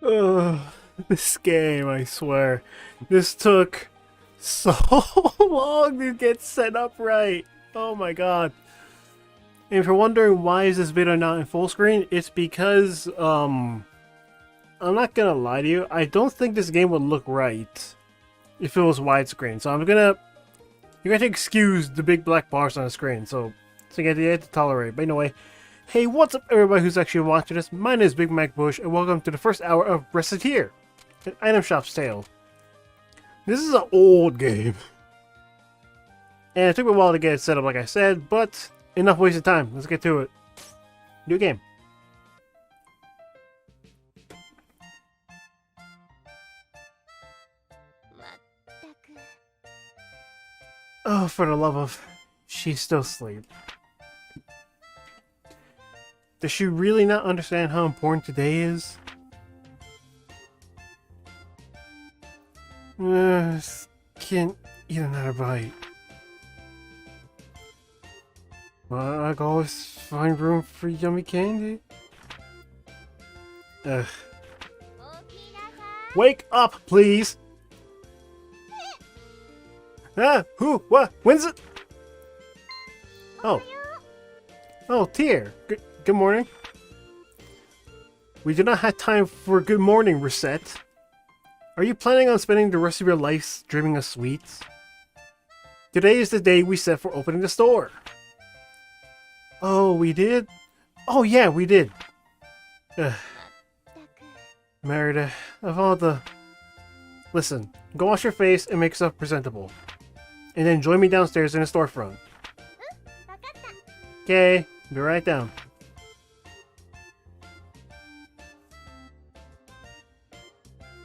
Ugh, this game, I swear. This took so long to get set up right. Oh my god. And if you're wondering why is this video not in full screen, it's because, I'm not gonna lie to you, I don't think this game would look right if it was widescreen. So you're gonna have to excuse the big black bars on the screen, so you have to tolerate. But anyway, hey, what's up everybody who's actually watching this? My name is bigmacbush, and welcome to the first hour of Recettear, an item shop's tale. This is an old game, and it took me a while to get it set up like I said, but enough wasted time. Let's get to it. New game. Oh, for the love of... She's still asleep. Does she really not understand how important today is? Can't eat another bite. Well, I can always find room for yummy candy. Ugh. Wake up, please! Ah, who? What? When's it? Oh. Oh, Tear. Good morning. We do not have time for good morning, Recette. Are you planning on spending the rest of your life dreaming of sweets? Today is the day we set for opening the store. Oh, we did? Oh, yeah, we did. Ugh. Merida, of all the... Listen, go wash your face and make yourself presentable. And then join me downstairs in the storefront. Okay, be right down.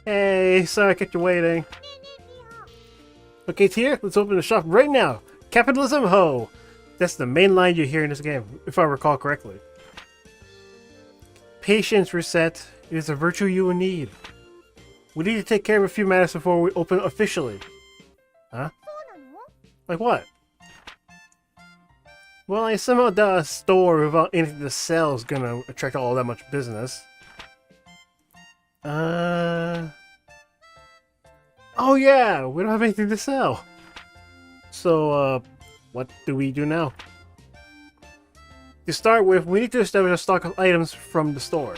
Hey, sorry I kept you waiting. Okay, Tear, let's open the shop right now. Capitalism, ho! That's the main line you hear in this game, if I recall correctly. Patience, Recette. It is a virtue you will need. We need to take care of a few matters before we open officially. Huh? Like what? Well, I somehow doubt a store without anything to sell is gonna attract all that much business. Oh yeah! We don't have anything to sell! So, what do we do now? To start with, we need to establish a stock of items from the store.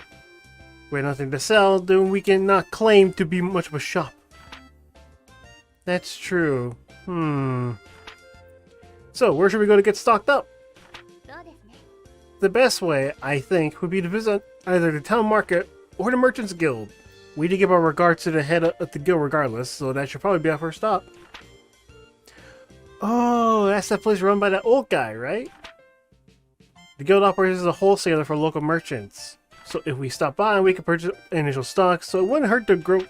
We have nothing to sell, then we cannot claim to be much of a shop. That's true. So, where should we go to get stocked up? the best way, I think, would be to visit either the town market or the Merchants Guild. We need to give our regards to the head of the guild regardless, so that should probably be our first stop. Oh, that's that place run by that old guy, right? The guild operates as a wholesaler for local merchants. So if we stop by, we can purchase initial stock, so it wouldn't hurt to grow...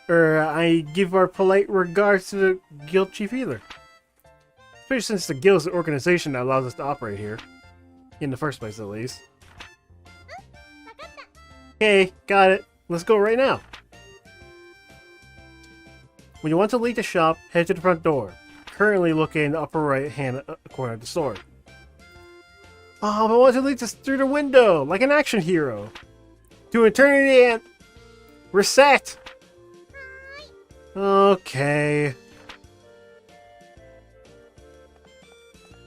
I give our polite regards to the guild chief either. Especially since the guild is the organization that allows us to operate here. In the first place, at least. Okay, got it. Let's go right now. When you want to leave the shop, head to the front door. Currently located in the upper right hand corner of the store. Oh, I want to lead us through the window, like an action hero. To eternity and... Reset! Okay.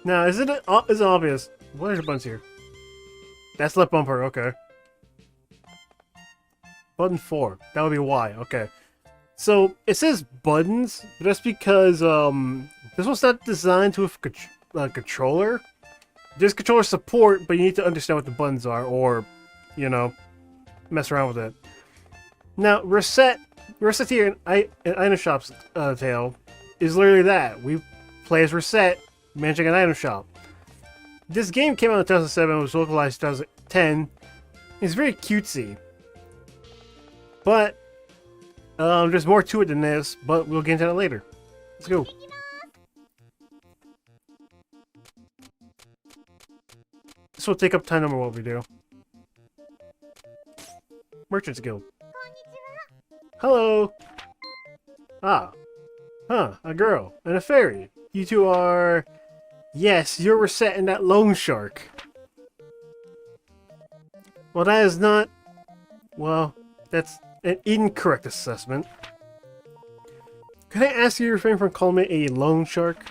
Now, is it obvious? What are the buttons here? That's left bumper, okay. Button 4. That would be Y, okay. So, it says buttons, but that's because, this was not designed with a controller. There's controller support, but you need to understand what the buttons are, or, you know, mess around with it. Now, Recettear and item shop's tale is literally that. We play as Reset, managing an item shop. This game came out in 2007 and was localized in 2010. It's very cutesy. But, there's more to it than this, but we'll get into that later. Let's go. This will take up time number what we do. Merchants Guild. Hello! Ah. Huh, a girl. And a fairy. You two are... Yes, you're Reset and that loan shark. Well, that is not... Well, that's an incorrect assessment. Could I ask you to refrain from calling me a loan shark?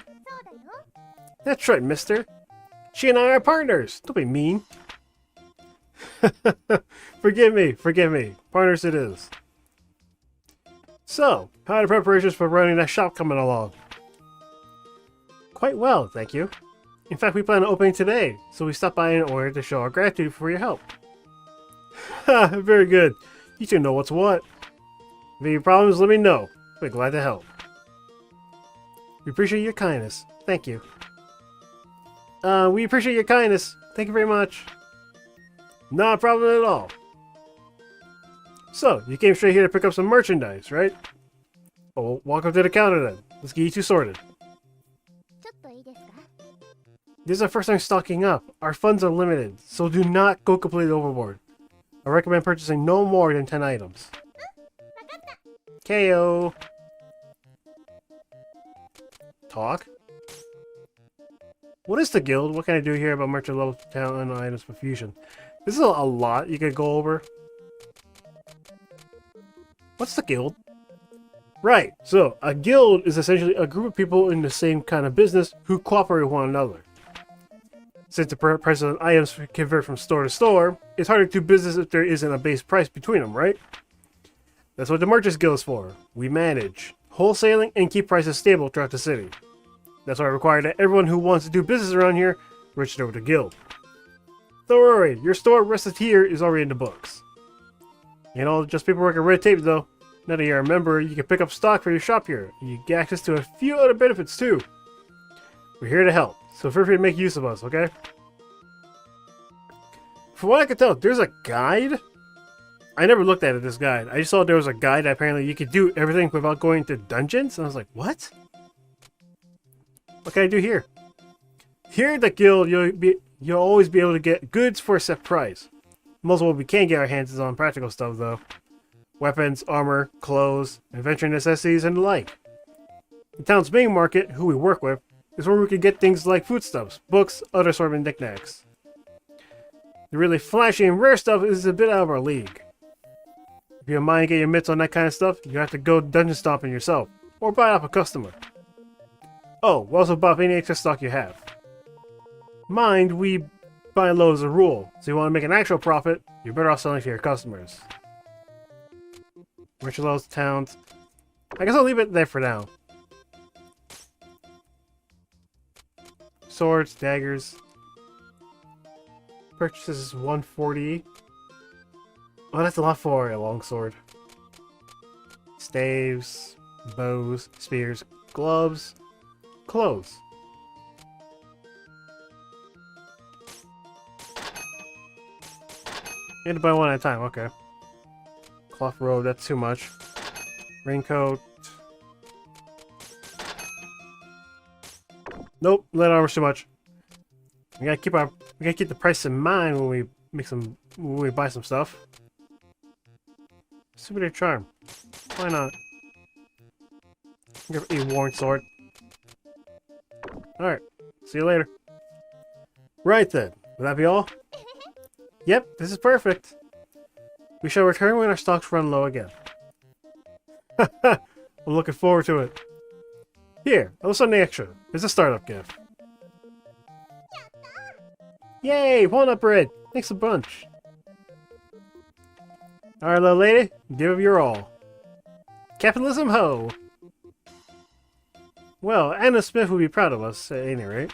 That's right, mister. She and I are partners. Don't be mean. Forgive me. Partners it is. So, how are the preparations for running that shop coming along? Quite well, thank you. In fact, we plan on opening today, so we stopped by in order to show our gratitude for your help. Ha, very good. You two know what's what. If you have any problems, let me know. We're glad to help. We appreciate your kindness. Thank you. We appreciate your kindness. Thank you very much. Not a problem at all. So, you came straight here to pick up some merchandise, right? Well, walk up to the counter then. Let's get you two sorted. This is our first time stocking up. Our funds are limited, so do not go completely overboard. I recommend purchasing no more than 10 items. KO. Talk? What is the guild? What can I do here about merchant level talent and items for fusion? This is a lot you could go over. What's the guild? Right, so a guild is essentially a group of people in the same kind of business who cooperate with one another. Since the price of items can vary from store to store, it's harder to do business if there isn't a base price between them, right? That's what the Merchants Guild is for. We manage wholesaling and keep prices stable throughout the city. That's why I require that everyone who wants to do business around here register with the guild. Don't worry, your store Recettear is already in the books. You know, just paperwork and red tape though. Now that you're a member, you can pick up stock for your shop here. You get access to a few other benefits too. We're here to help, so feel free to make use of us, okay? From what I can tell, there's a guide. I never looked at this guide. I just saw there was a guide that apparently you could do everything without going to dungeons. And I was like, what? What can I do here? Here at the guild, you'll always be able to get goods for a set price. Most of what we can get our hands on practical stuff though. Weapons, armor, clothes, adventure necessities, and the like. The town's main market, who we work with, is where we can get things like foodstuffs, books, other assortment knickknacks. The really flashy and rare stuff is a bit out of our league. If you don't mind getting your mitts on that kind of stuff, you have to go dungeon stomping yourself, or buy it off a customer. Oh, we also buy up any extra stock you have. Mind, we buy low as a rule, so you want to make an actual profit, you're better off selling to your customers. Merchant levels, towns. I guess I'll leave it there for now. Swords, daggers. purchases 140. Oh, that's a lot for a longsword. Staves, bows, spears, gloves, clothes. You had to buy one at a time, okay. Cloth robe, that's too much. Raincoat. Nope, lead armor's too much. We gotta keep the price in mind when we buy some stuff. Souvenir charm. Why not? Give a worn sword. Alright, see you later. Right then, will that be all? Yep, this is perfect. We shall return when our stocks run low again. I'm looking forward to it. Here, a little something extra. It's a startup gift. Yay, walnut bread! Thanks a bunch. Alright, little lady, give it your all. Capitalism ho! Well, Anna Smith would be proud of us, at any rate.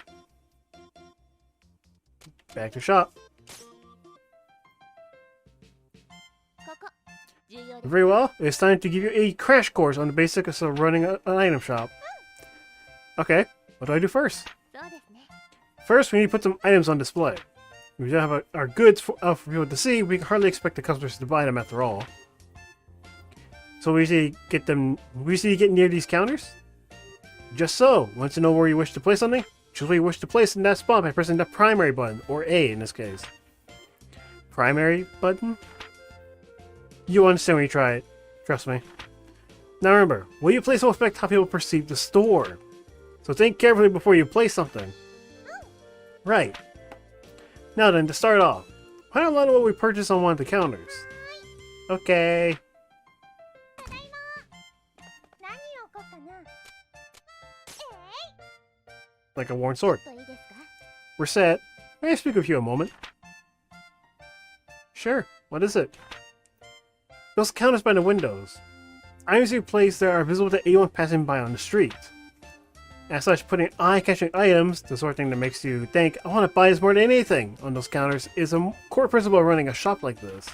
Back to shop. Very well, it's time to give you a crash course on the basics of running an item shop. Okay, what do I do first? First, we need to put some items on display. If we don't have our goods for people to see, we can hardly expect the customers to buy them after all. So we usually get near these counters? Just so. Want to know where you wish to place something? Choose where you wish to place in that spot by pressing the primary button, or A in this case. Primary button? You'll understand when you try it. Trust me. Now remember, what you place will affect how people perceive the store. So think carefully before you place something. Right. Now then, to start off, why not learn what we purchased on one of the counters? Okay. Like a worn sword. We're set. May I speak with you a moment? Sure. What is it? Those counters by the windows. Items you place there are visible to anyone passing by on the street. As such, putting eye-catching items, the sort of thing that makes you think, I want to buy this more than anything, on those counters, is a core principle of running a shop like this.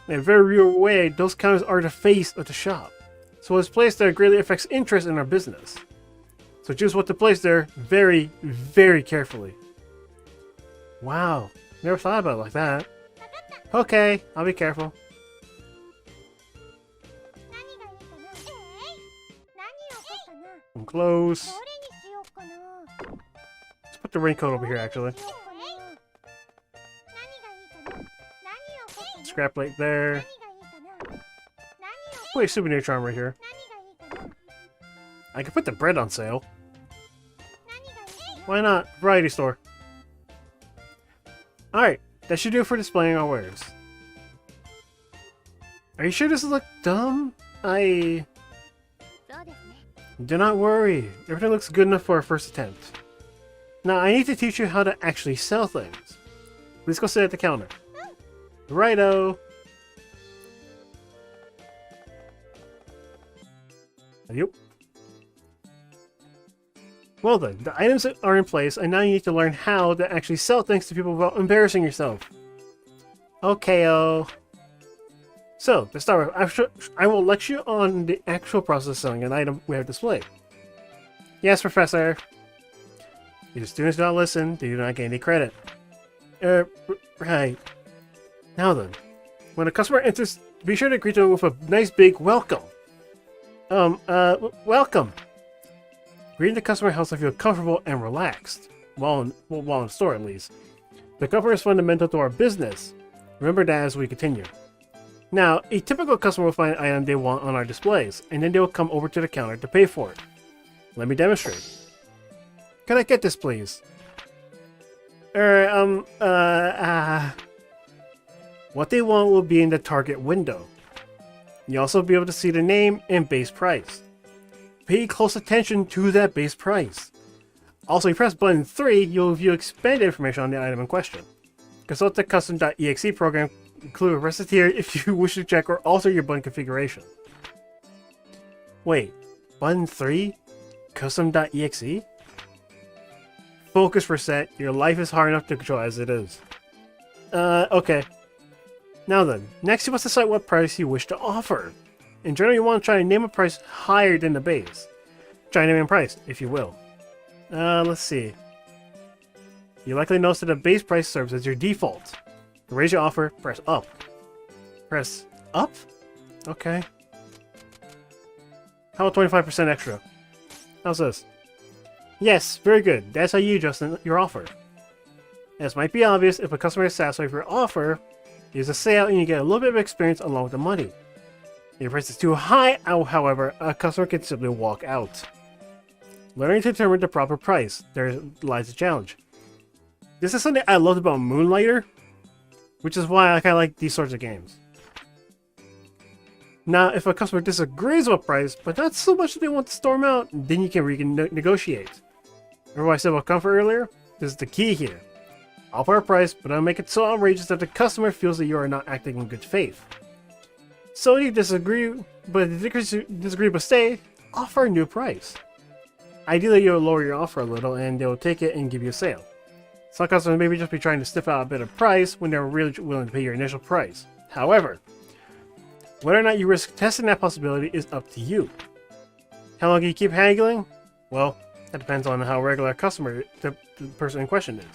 In a very real way, those counters are the face of the shop. So what's placed there greatly affects interest in our business. So choose what to place there very, very carefully. Wow, never thought about it like that. Okay, I'll be careful. I'm close. Let's put the raincoat over here, actually. Scrap plate there. Wait, souvenir charm right here. I could put the bread on sale. Why not? Variety store. Alright, that should do it for displaying our wares. Are you sure this look dumb? Do not worry. Everything looks good enough for our first attempt. Now, I need to teach you how to actually sell things. Please go sit at the counter. Righto! Yep. Well then, the items are in place, and now you need to learn how to actually sell things to people without embarrassing yourself. Okay-o. So, to start with, I will lecture you on the actual process of selling an item we have displayed. Yes, Professor. If the students do not listen, they do not gain any credit. Right. Now then, when a customer enters, be sure to greet them with a nice big welcome. Welcome. Greeting the customer helps them feel comfortable and relaxed, while in the store at least. The comfort is fundamental to our business. Remember that as we continue. Now, a typical customer will find an item they want on our displays, and then they will come over to the counter to pay for it. Let me demonstrate. Can I get this, please? What they want will be in the target window. You'll also be able to see the name and base price. Pay close attention to that base price. Also, if you press button 3, you'll view expanded information on the item in question. Consult the custom.exe program, include Recettear if you wish to check or alter your button configuration. Wait, button 3? Custom.exe? Focus, Reset. Your life is hard enough to control as it is. Okay. Now then, next you must decide what price you wish to offer. In general, you want to try to name a price higher than the base. Try naming a price, if you will. Let's see. You likely notice that the base price serves as your default. To raise your offer, press up. Press up? Okay. How about 25% extra? How's this? Yes, very good. That's how you adjust your offer. As might be obvious, if a customer is satisfied with your offer, use a sale and you get a little bit of experience along with the money. If your price is too high, however, a customer can simply walk out. Learning to determine the proper price, there lies the challenge. This is something I loved about Moonlighter, which is why I kind of like these sorts of games. Now, if a customer disagrees with price, but not so much that they want to storm out, then you can negotiate. Remember what I said about comfort earlier? This is the key here. Offer a price, but don't make it so outrageous that the customer feels that you are not acting in good faith. So if you disagree, but stay, offer a new price. Ideally, you'll lower your offer a little, and they'll take it and give you a sale. Some customers maybe just be trying to sniff out a better price when they're really willing to pay your initial price. However, whether or not you risk testing that possibility is up to you. How long can you keep haggling? Well, that depends on how regular a customer the person in question is.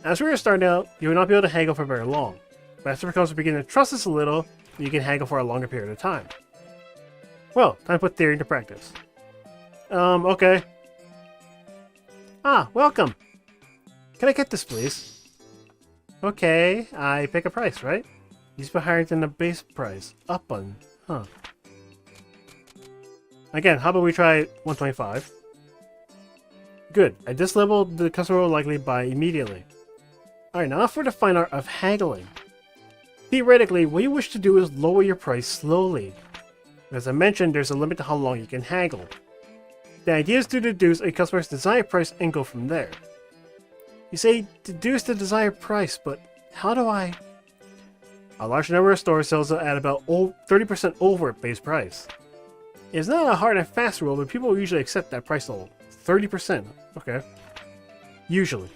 As we are starting out, you will not be able to haggle for very long, but after customers begin to trust us a little, you can haggle for a longer period of time. Well, time to put theory into practice. Okay. Ah, welcome! Can I get this, please? Okay, I pick a price, right? These be higher than the base price. Up on, huh. Again, how about we try 125? Good. At this level, the customer will likely buy immediately. Alright, now for the fine art of haggling. Theoretically, what you wish to do is lower your price slowly. As I mentioned, there's a limit to how long you can haggle. The idea is to deduce a customer's desired price and go from there. You say deduce the desired price, but how do I? A large number of stores sells at about 30% over base price. It's not a hard and fast rule, but people usually accept that price level. 30%. Okay. Usually.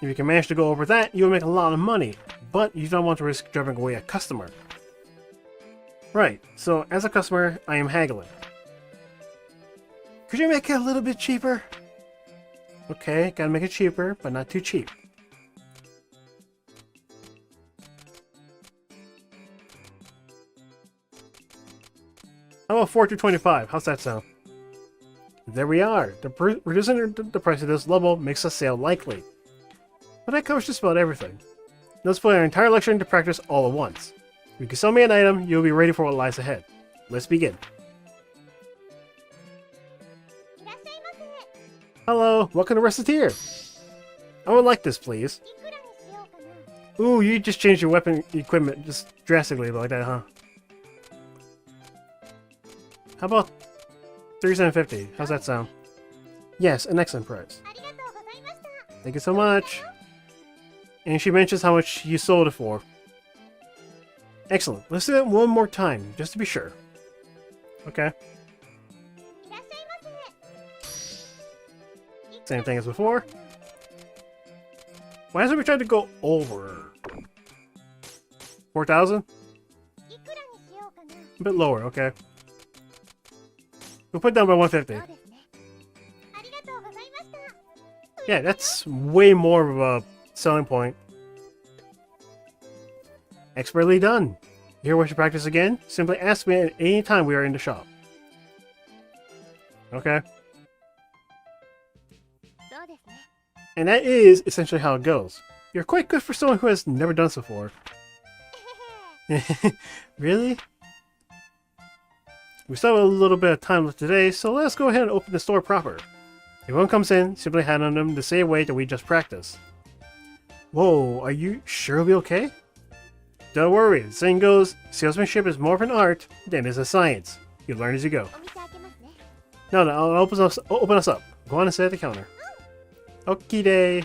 If you can manage to go over that, you'll make a lot of money, but you don't want to risk driving away a customer. Right, so as a customer, I am haggling. Could you make it a little bit cheaper? Okay, gotta make it cheaper, but not too cheap. How about 4 to 25? How's that sound? There we are. Reducing the price of this level makes a sale likely. But that covers just about everything. Let's put our entire lecture into practice all at once. If you can sell me an item, you'll be ready for what lies ahead. Let's begin. Hello, welcome to Recettear. I would like this, please. Ooh, you just changed your weapon equipment just drastically like that, huh? How about 3750? How's that sound? Yes, an excellent price. Thank you so much. And she mentions how much you sold it for. Excellent. Let's do it one more time, just to be sure. Okay. Same thing as before. Why hasn't we tried to go over? 4,000? A bit lower, okay. We'll put it down by 150. Yeah, that's way more of a selling point. Expertly done. You wish to practice again? Simply ask me at any time we are in the shop. Okay. And that is essentially how it goes. You're quite good for someone who has never done this before. Really? We still have a little bit of time left today, so let's go ahead and open the store proper. If anyone comes in, simply hand on them the same way that we just practiced. Whoa, are you sure it'll be okay? Don't worry, the saying goes, salesmanship is more of an art than it is a science. You learn as you go. No, I'll open us up. Go on and sit at the counter. Okie day.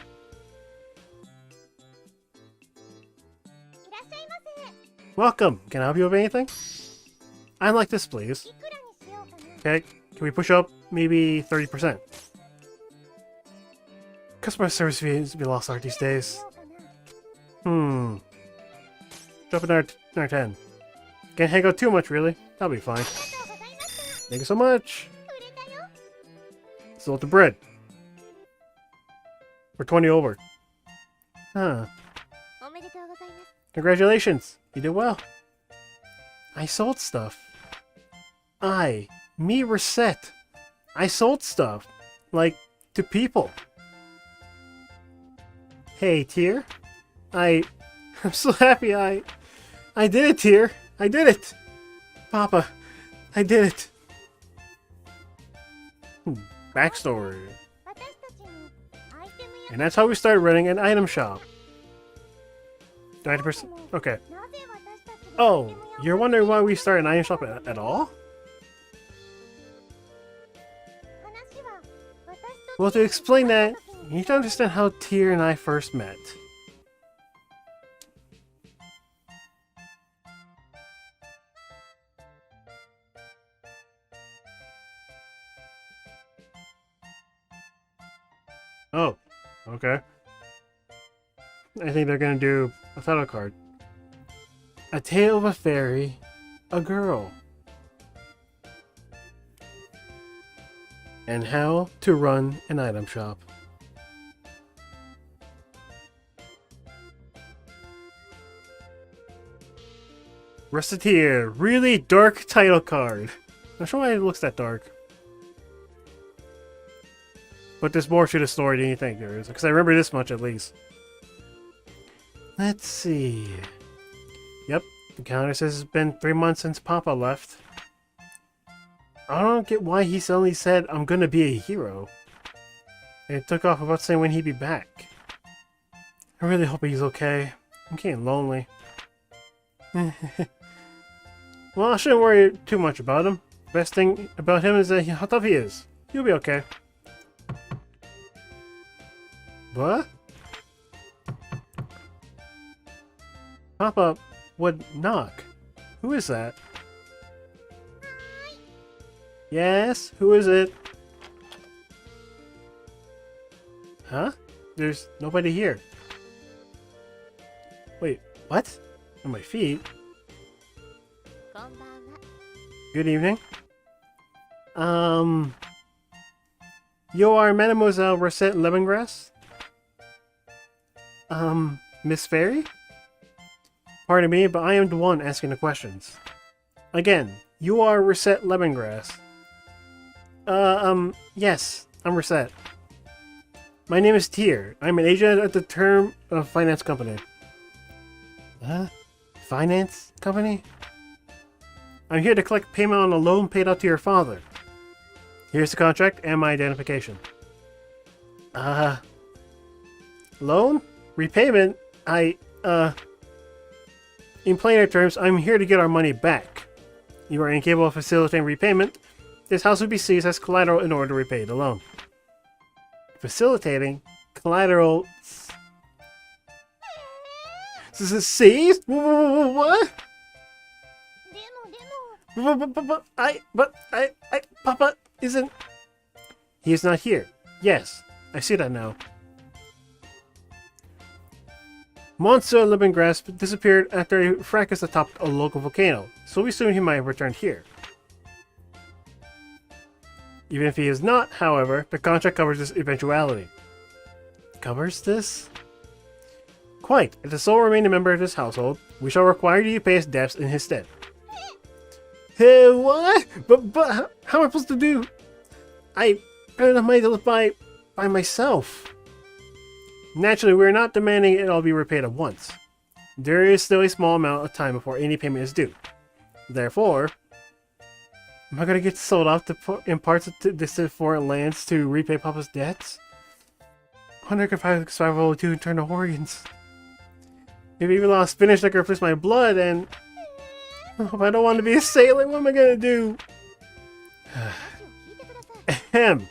Welcome. Can I help you with anything? I'd like this, please. Okay, can we push up maybe 30%? Customer service fees be lost art these days. Hmm. Drop another 10. Can't hang out too much, really. That'll be fine. Thank you so much. Sold the bread. For 20 over. Huh. Congratulations. You did well. I sold stuff. Me, Recette. I sold stuff. Like, to people. Hey, Tear. I'm so happy I did it, Tear. I did it. Papa, I did it. Backstory. And that's how we started running an item shop. 90%. Okay. Oh, you're wondering why we started an item shop at all? Well, to explain that, you need to understand how Tyr and I first met. Oh, okay. I think they're gonna do a title card. A Tale of a Fairy, a Girl. And how to run an item shop. Recettear, really dark title card. Not sure why it looks that dark. But there's more to the story than you think there is, because I remember this much at least. Let's see. Yep, the counter says it's been 3 months since Papa left. I don't get why he suddenly said, I'm gonna be a hero. And it took off without saying when he'd be back. I really hope he's okay. I'm getting lonely. Well, I shouldn't worry too much about him. Best thing about him is how tough he is. He'll be okay. What? Papa would knock. Who is that? Yes? Who is it? Huh? There's nobody here. Wait, what? On my feet? Good evening. You are Mademoiselle Recette Lemongrass? Miss Fairy? Pardon me, but I am the one asking the questions. Again, you are Recette Lemongrass. Yes, I'm Recette. My name is Tyr. I'm an agent at the Term of Finance Company. Finance Company? I'm here to collect payment on a loan paid out to your father. Here's the contract and my identification. Loan? Repayment? In plainer terms, I'm here to get our money back. You are incapable of facilitating repayment. This house would be seized as collateral in order to repay the loan. Facilitating? Collateral... This is seized? What? But Papa isn't... He is not here. Yes, I see that now. Monsieur Lemongrass disappeared after a fracas atop a local volcano, so we assume he might have returned here. Even if he is not, however, the contract covers this eventuality. Covers this? Quite. As the sole remaining member of this household, we shall require you to pay his debts in his stead. Hey, what? But how am I supposed to do? I don't have money to live by myself. Naturally, we are not demanding it all be repaid at once. There is still a small amount of time before any payment is due. Therefore, am I going to get sold off in parts of distant foreign lands to repay Papa's debts? I wonder if I could survive to turn to organs. If even lost spinach, I could replace my blood, and if I don't want to be a sailor, what am I going to do? Ahem.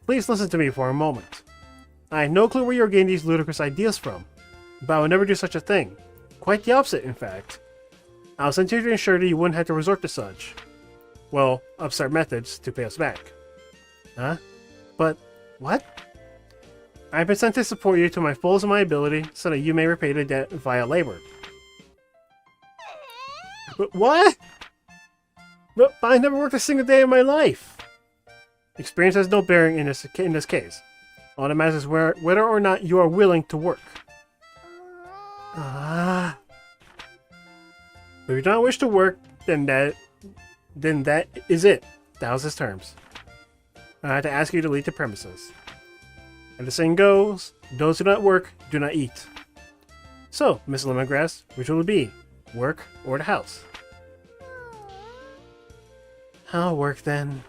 Please listen to me for a moment. I have no clue where you're getting these ludicrous ideas from, but I would never do such a thing. Quite the opposite, in fact. I'll send you to ensure that you wouldn't have to resort to such, well, absurd methods to pay us back. Huh? But, what? I've been sent to support you to my fullest of my ability so that you may repay the debt via labor. But what? But I never worked a single day in my life. Experience has no bearing in this case. All that matters is whether or not you are willing to work. But if you don't wish to work, then that is it. That was his terms. I had to ask you to leave the premises. And the saying goes, those who do not work, do not eat. So, Miss Lemongrass, which will it be? Work or the house? I'll work then.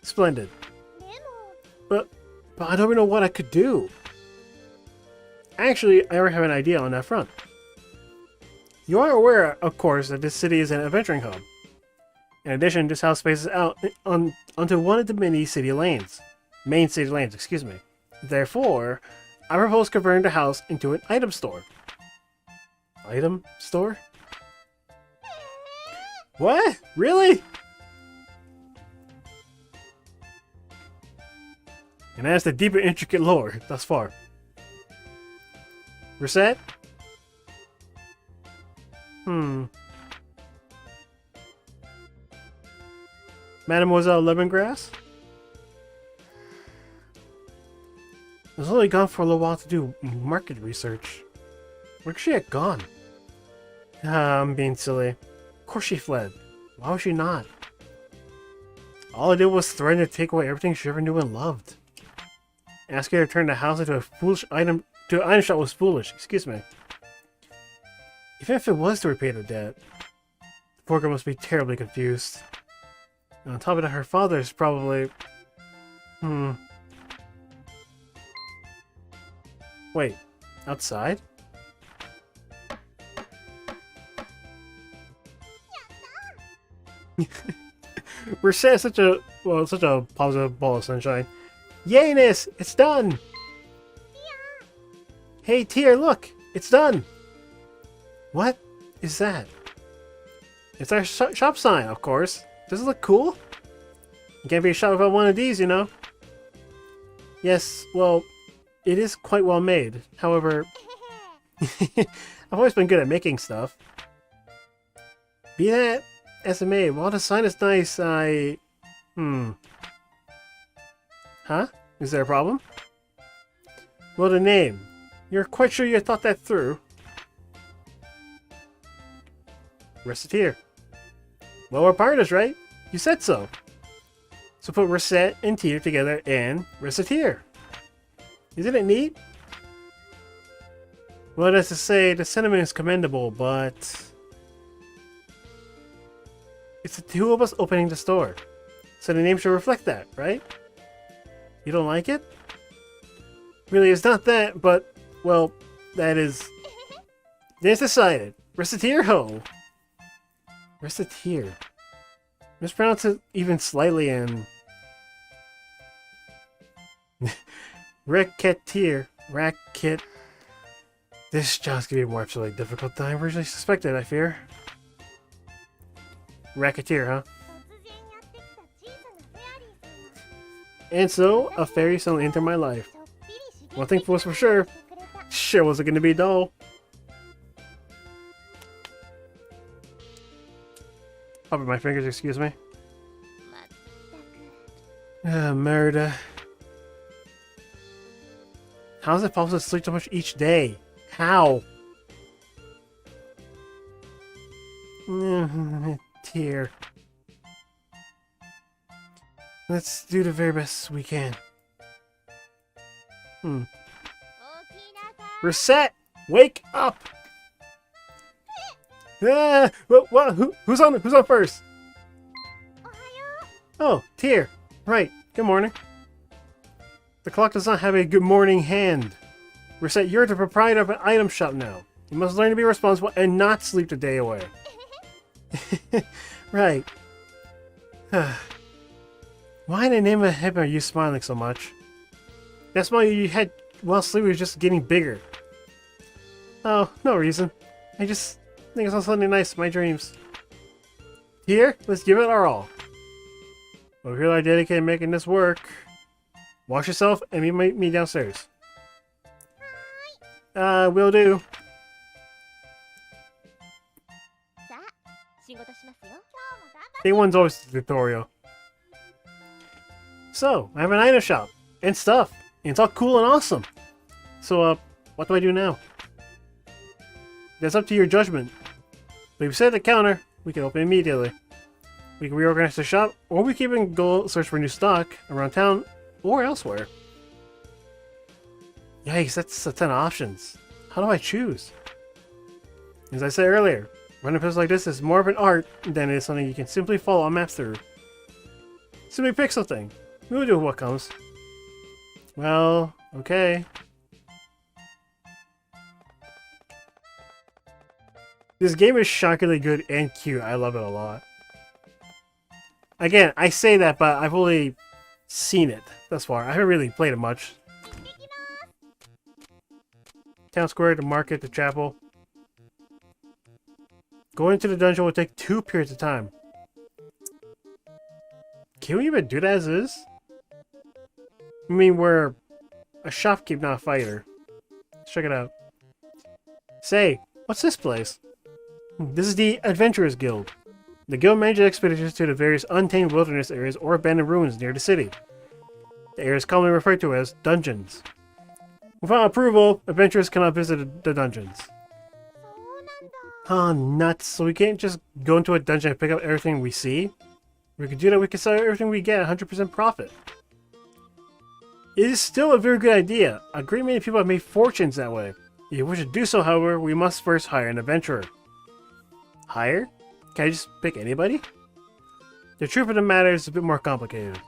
Splendid. But I don't even know what I could do. Actually, I already have an idea on that front. You are aware, of course, that this city is an adventuring hub. In addition, this house spaces out onto one of the main city lanes, excuse me. Therefore, I propose converting the house into an item store. Item store? What? Really? And that's the deep and intricate lore thus far. Recette? Mademoiselle Lemongrass? I was only gone for a little while to do market research. Where'd she have gone? I'm being silly. Of course she fled. Why would she not? All I did was threaten to take away everything she ever knew and loved. Asking her to turn the house into an item shop was foolish, excuse me. Even if it was to repay the debt, the poor girl must be terribly confused. And on top of that, her father is probably... Wait, outside? Recette such a positive ball of sunshine. Yayness! It's done! Hey, Tear, look! It's done! What is that? It's our shop sign, of course. Does it look cool? You can't be a shop without one of these, you know? Yes, well, it is quite well made. However, I've always been good at making stuff. Be that as it may, while the sign is nice, Huh? Is there a problem? Well, the name. You're quite sure you thought that through? Recettear. Well, we're partners, right? You said so. So put Recette and Tear together and Recettear. Isn't it neat? Well, that's to say, the sentiment is commendable, but... it's the two of us opening the store. So the name should reflect that, right? You don't like it? Really, it's not that, but, well, that is... It's decided. Recettear ho! Recettear. Mispronounce it even slightly and... Recettear. Racket. This job's gonna be more absolutely difficult than I originally suspected, I fear. Recettear, huh? And so, a fairy suddenly entered my life. One thing was for sure, sure wasn't gonna be dull. Up with my fingers, excuse me. Merida. How is it possible to sleep so much each day? How? Tear. Let's do the very best we can. Recette! Wake up! What? Who's on first? Oh, Tear. Right. Good morning. The clock does not have a good morning hand. Recette, you're the proprietor of an item shop now. You must learn to be responsible and not sleep the day away. Right. Why in the name of heaven are you smiling so much? That smile you had while sleeping was just getting bigger. Oh, no reason. I just think it's something nice in my dreams. Here, let's give it our all. Well, here I dedicated making this work. Wash yourself and meet me downstairs. Will do. Day one's always the tutorial. So, I have an item shop and stuff, and it's all cool and awesome. So, what do I do now? That's up to your judgment. But if you set the counter, we can open immediately. We can reorganize the shop, or we can even go search for new stock around town or elsewhere. Yikes, that's a ton of options. How do I choose? As I said earlier, running a place like this is more of an art than it is something you can simply follow on maps through. Simply pick something. We'll do what comes. Well, okay. This game is shockingly good and cute. I love it a lot. Again, I say that, but I've only seen it thus far. I haven't really played it much. Town square, the market, the chapel. Going into the dungeon will take 2 periods of time. Can we even do that as is? I mean, we're a shopkeep, not a fighter. Let's check it out. Say, what's this place? This is the Adventurers Guild. The guild manages expeditions to the various untamed wilderness areas or abandoned ruins near the city. The area is commonly referred to as dungeons. Without approval, adventurers cannot visit the dungeons. Oh, nuts. So we can't just go into a dungeon and pick up everything we see? We could do that, we could sell everything we get at 100% profit. It is still a very good idea. A great many people have made fortunes that way. If we should do so, however, we must first hire an adventurer. Hire? Can I just pick anybody? The truth of the matter is a bit more complicated.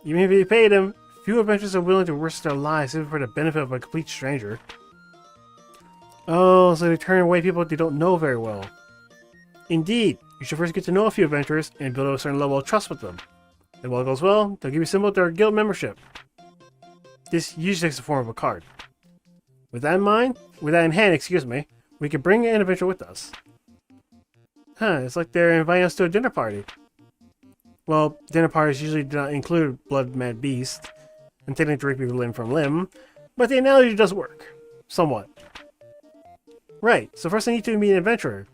Even if you pay them, few adventurers are willing to risk their lives even for the benefit of a complete stranger. Oh, so they turn away people they don't know very well. Indeed, you should first get to know a few adventurers and build up a certain level of trust with them. If all goes well, they'll give you symbol to their guild membership. This usually takes the form of a card. With that in hand, excuse me, we can bring an adventurer with us. Huh, it's like they're inviting us to a dinner party. Well, dinner parties usually do not include blood mad beast, and technically rip people limb from limb, but the analogy does work. Somewhat. Right, so first I need to meet an adventurer.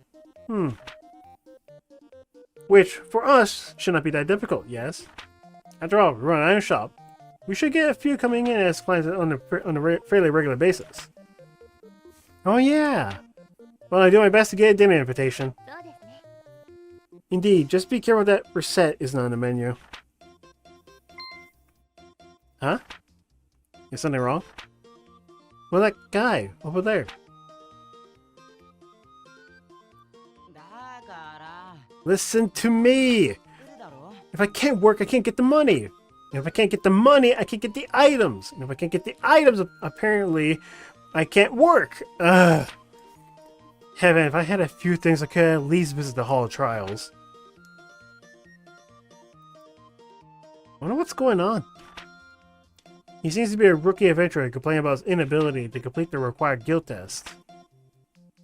Which, for us, should not be that difficult, yes? After all, we run an iron shop. We should get a few coming in as clients on a fairly regular basis. Oh yeah! Well, I do my best to get a dinner invitation. Indeed, just be careful that Recette is not on the menu. Huh? Is something wrong? Well, that guy over there. Listen to me! If I can't work, I can't get the money. And if I can't get the money, I can't get the items. And if I can't get the items, apparently, I can't work. Ugh. Heaven, if I had a few things, I could at least visit the Hall of Trials. I wonder what's going on. He seems to be a rookie adventurer complaining about his inability to complete the required guild test.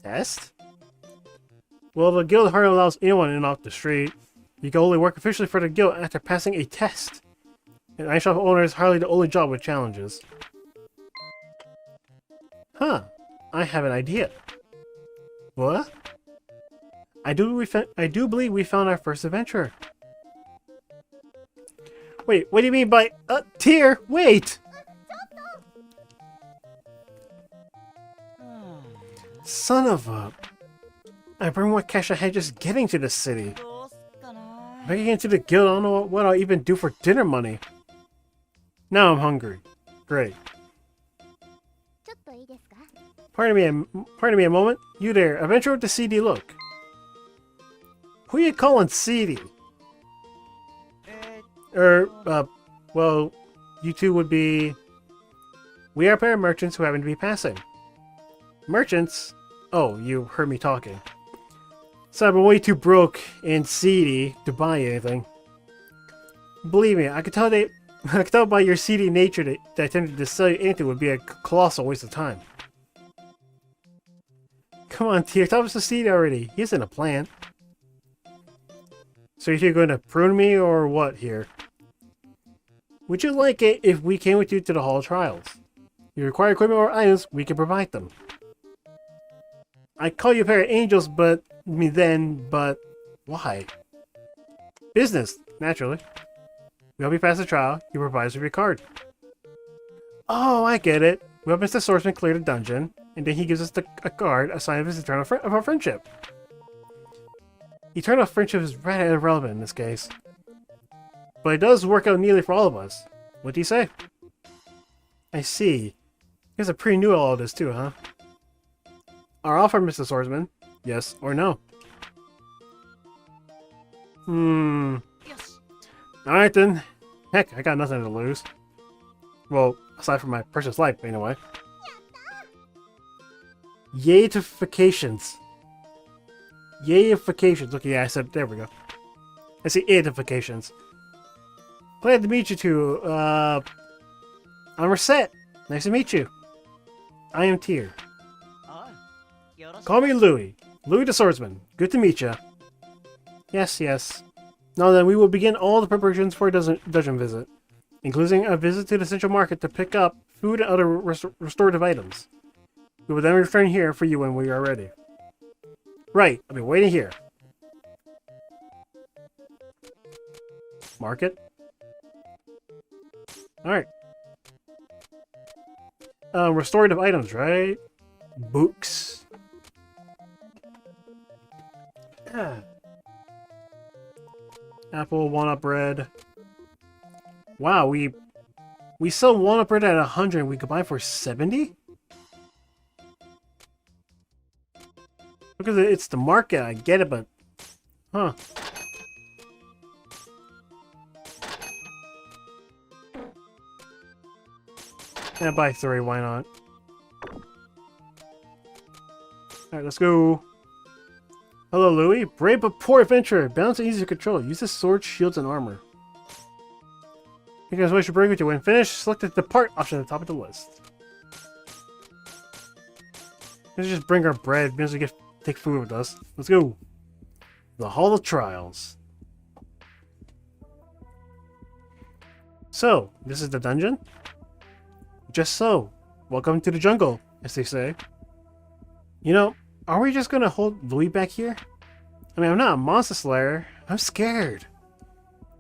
Test? Well, the guild hardly allows anyone in off the street. You can only work officially for the guild after passing a test. And ice shop owner is hardly the only job with challenges. Huh. I have an idea. What? I do believe we found our first adventurer. Wait, what do you mean by tier? Wait! Son of a... I bring what cash I had just getting to this city. If I get into the guild, I don't know what I'll even do for dinner money. Now I'm hungry. Great. Pardon me a moment. You there, adventurer with the seedy look. Who you calling seedy? Well, you two would be... We are a pair of merchants who happen to be passing. Merchants? Oh, you heard me talking. So I've been way too broke and seedy to buy anything. Believe me, I could tell by your seedy nature that attempting to sell you anything would be a colossal waste of time. Come on, Tier, tell us the seed already. He isn't a plant. So you're going to prune me or what here? Would you like it if we came with you to the Hall of Trials? You require equipment or items, we can provide them. I call you a pair of angels, but why? Business, naturally. We help you pass the trial, you provide us with your card. Oh, I get it. We help Mr. Swordsman clear the dungeon, and then he gives us a card, a sign of his eternal of our friendship. Eternal friendship is rather irrelevant in this case. But it does work out neatly for all of us. What do you say? I see. You guys are pretty new at all of this too, huh? Our offer, Mr. Swordsman. Yes or no? Alright then. Heck, I got nothing to lose. Well, aside from my precious life, anyway. Yay-ifications. Yay-ifications. Okay, yeah, I said, there we go. I see yay-ifications. Glad to meet you two. I'm Recettear. Nice to meet you. I am Tear. Call me Louis. Louis the Swordsman. Good to meet you. Yes, yes. Now then, we will begin all the preparations for a dungeon visit, including a visit to the central market to pick up food and other restorative items. We will then return here for you when we are ready. Right, I'll be waiting here. Market? Alright. Restorative items, right? Books. Apple, walnut bread. Wow, we sell walnut bread at 100 and we could buy it for 70? Because it's the market, I get it, but... Huh. Yeah, buy 3, why not? Alright, let's go. Hello, Louis. Brave but poor adventurer. Balance and easy to control. Use the sword, shields, and armor. You guys wish to bring with you. When finished, select the depart option at the top of the list. Let's just bring our bread. Because we take food with us. Let's go. The Hall of Trials. So, this is the dungeon? Just so. Welcome to the jungle, as they say. You know, are we just gonna hold Louis back here? I mean, I'm not a monster slayer. I'm scared.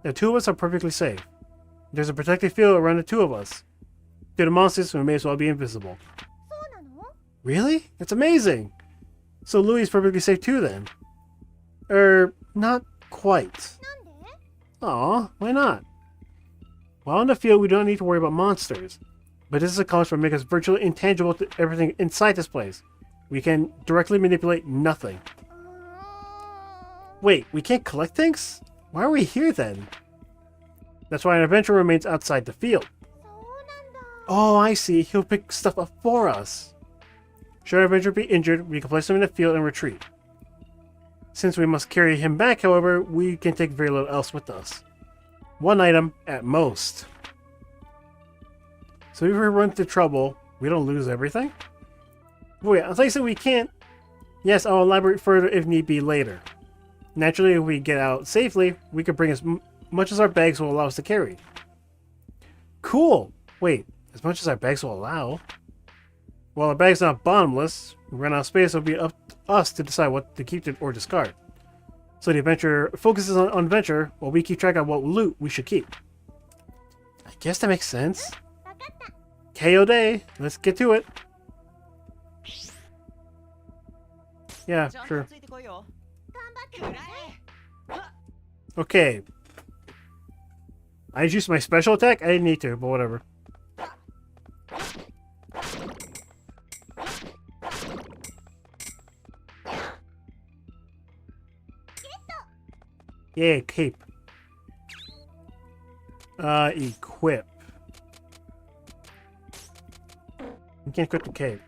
The two of us are perfectly safe. There's a protective field around the two of us. To the monsters, we may as well be invisible. Really? That's amazing! So Louis is perfectly safe too then? Not quite. Aw, why not? While in the field, we don't need to worry about monsters. But this is a college that makes us virtually intangible to everything inside this place. We can directly manipulate nothing. Wait, we can't collect things? Why are we here then? That's why an adventurer remains outside the field. Oh, I see. He'll pick stuff up for us. Should our adventurer be injured, we can place him in the field and retreat. Since we must carry him back, however, we can take very little else with us. One item at most. So if we run into trouble, we don't lose everything? Wait, I thought you said we can't... Yes, I'll elaborate further if need be later. Naturally, if we get out safely, we can bring as much as our bags will allow us to carry. Cool! Wait, as much as our bags will allow? Well, our bag's not bottomless. We run out of space, it'll be up to us to decide what to keep or discard. So the adventurer focuses on adventure, while we keep track of what loot we should keep. I guess that makes sense. KO day! Let's get to it! Yeah, sure. Okay. I just used my special attack? I didn't need to, but whatever. Yeah, cape. Equip. You can't equip the cape.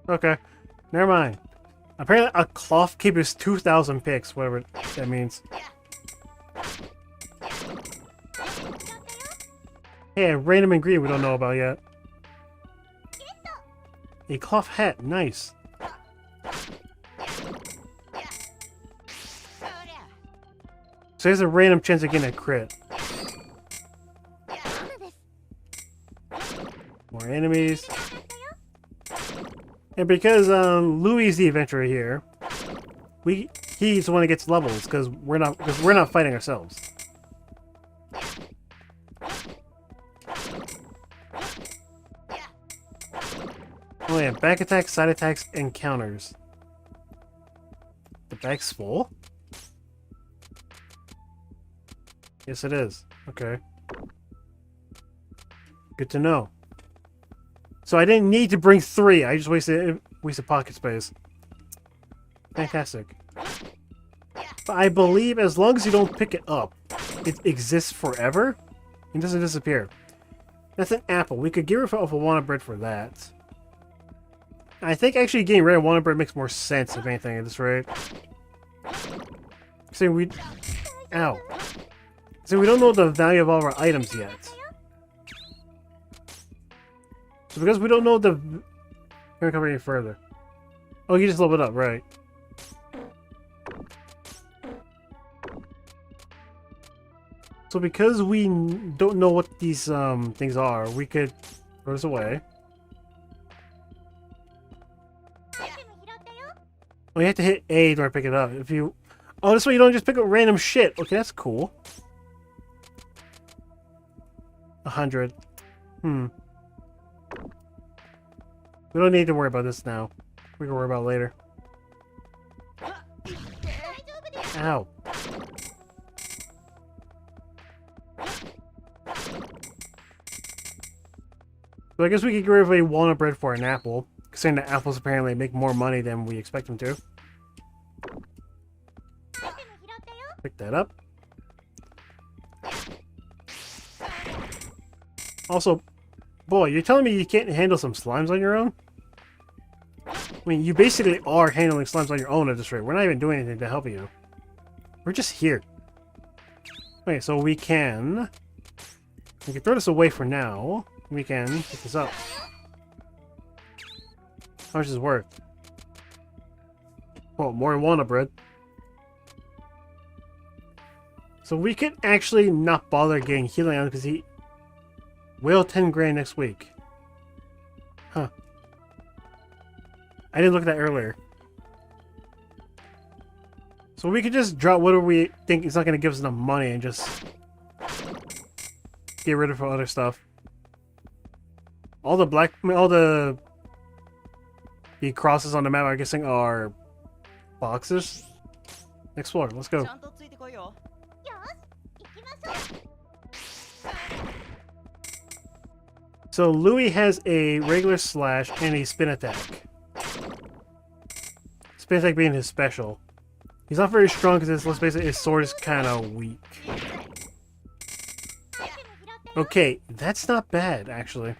Okay, never mind. Apparently a cloth cape is 2,000 picks, whatever that means. Hey, a random ingredient we don't know about yet. A cloth hat, nice. So there's a random chance of getting a crit. More enemies. And because Louis is the adventurer here, he's the one that gets levels because we're not fighting ourselves. Oh yeah, back attacks, side attacks, and counters. The back's full? Yes, it is. Okay. Good to know. So I didn't need to bring 3. I just wasted pocket space. Fantastic. But I believe as long as you don't pick it up, it exists forever. It doesn't disappear. That's an apple. We could get rid of a walnut bread for that. I think actually getting rid of walnut bread makes more sense, if anything, at this rate. See, ow. See, we don't know the value of all of our items yet. So because we don't know the... Can we come any further? Oh, you just leveled up, right. So because we don't know what these things are, we could throw this away. Oh, you have to hit A to pick it up. If you... Oh, this way you don't just pick up random shit. Okay, that's cool. 100. We don't need to worry about this now. We can worry about it later. Ow. So I guess we could get rid of a walnut bread for an apple. Considering that apples apparently make more money than we expect them to. Pick that up. Also, boy, you're telling me you can't handle some slimes on your own? I mean, you basically are handling slimes on your own at this rate. We're not even doing anything to help you. We're just here. Okay, so we can throw this away for now. We can pick this up. How much is it worth? Oh, more than walnut bread. So we could actually not bother getting healing on because he will 10 grand next week. Huh. I didn't look at that earlier. So we could just drop whatever we think is not going to give us enough money and just get rid of other stuff. All the crosses on the map, I'm guessing, are boxes. Explore. Let's go. So Louis has a regular slash and a spin attack. Spin attack being his special. He's not very strong because let's face it, his sword is kind of weak. Okay, that's not bad actually.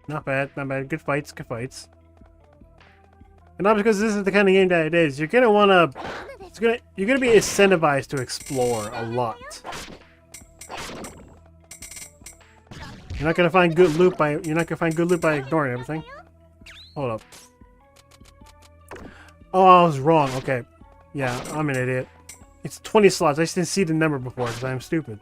Not bad, not bad. Good fights, good fights. And not because this is the kind of game that it is. You're gonna wanna, you're gonna be incentivized to explore a lot. You're not gonna find good loot by ignoring everything. Hold up. Oh, I was wrong. Okay, yeah, I'm an idiot. It's 20 slots. I just didn't see the number before because I'm stupid.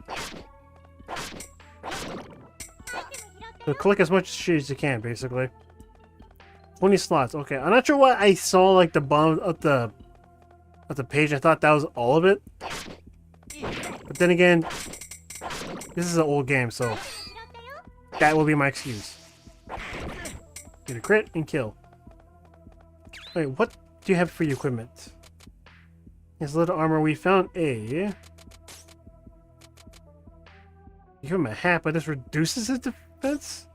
So collect as much shit as you can, basically. 20 slots. Okay, I'm not sure why I saw like the bottom of the page. I thought that was all of it. But then again, this is an old game, so that will be my excuse. Get a crit and kill. Wait, what do you have for your equipment? His little armor. We found a. You give him a hat, but this reduces his defense?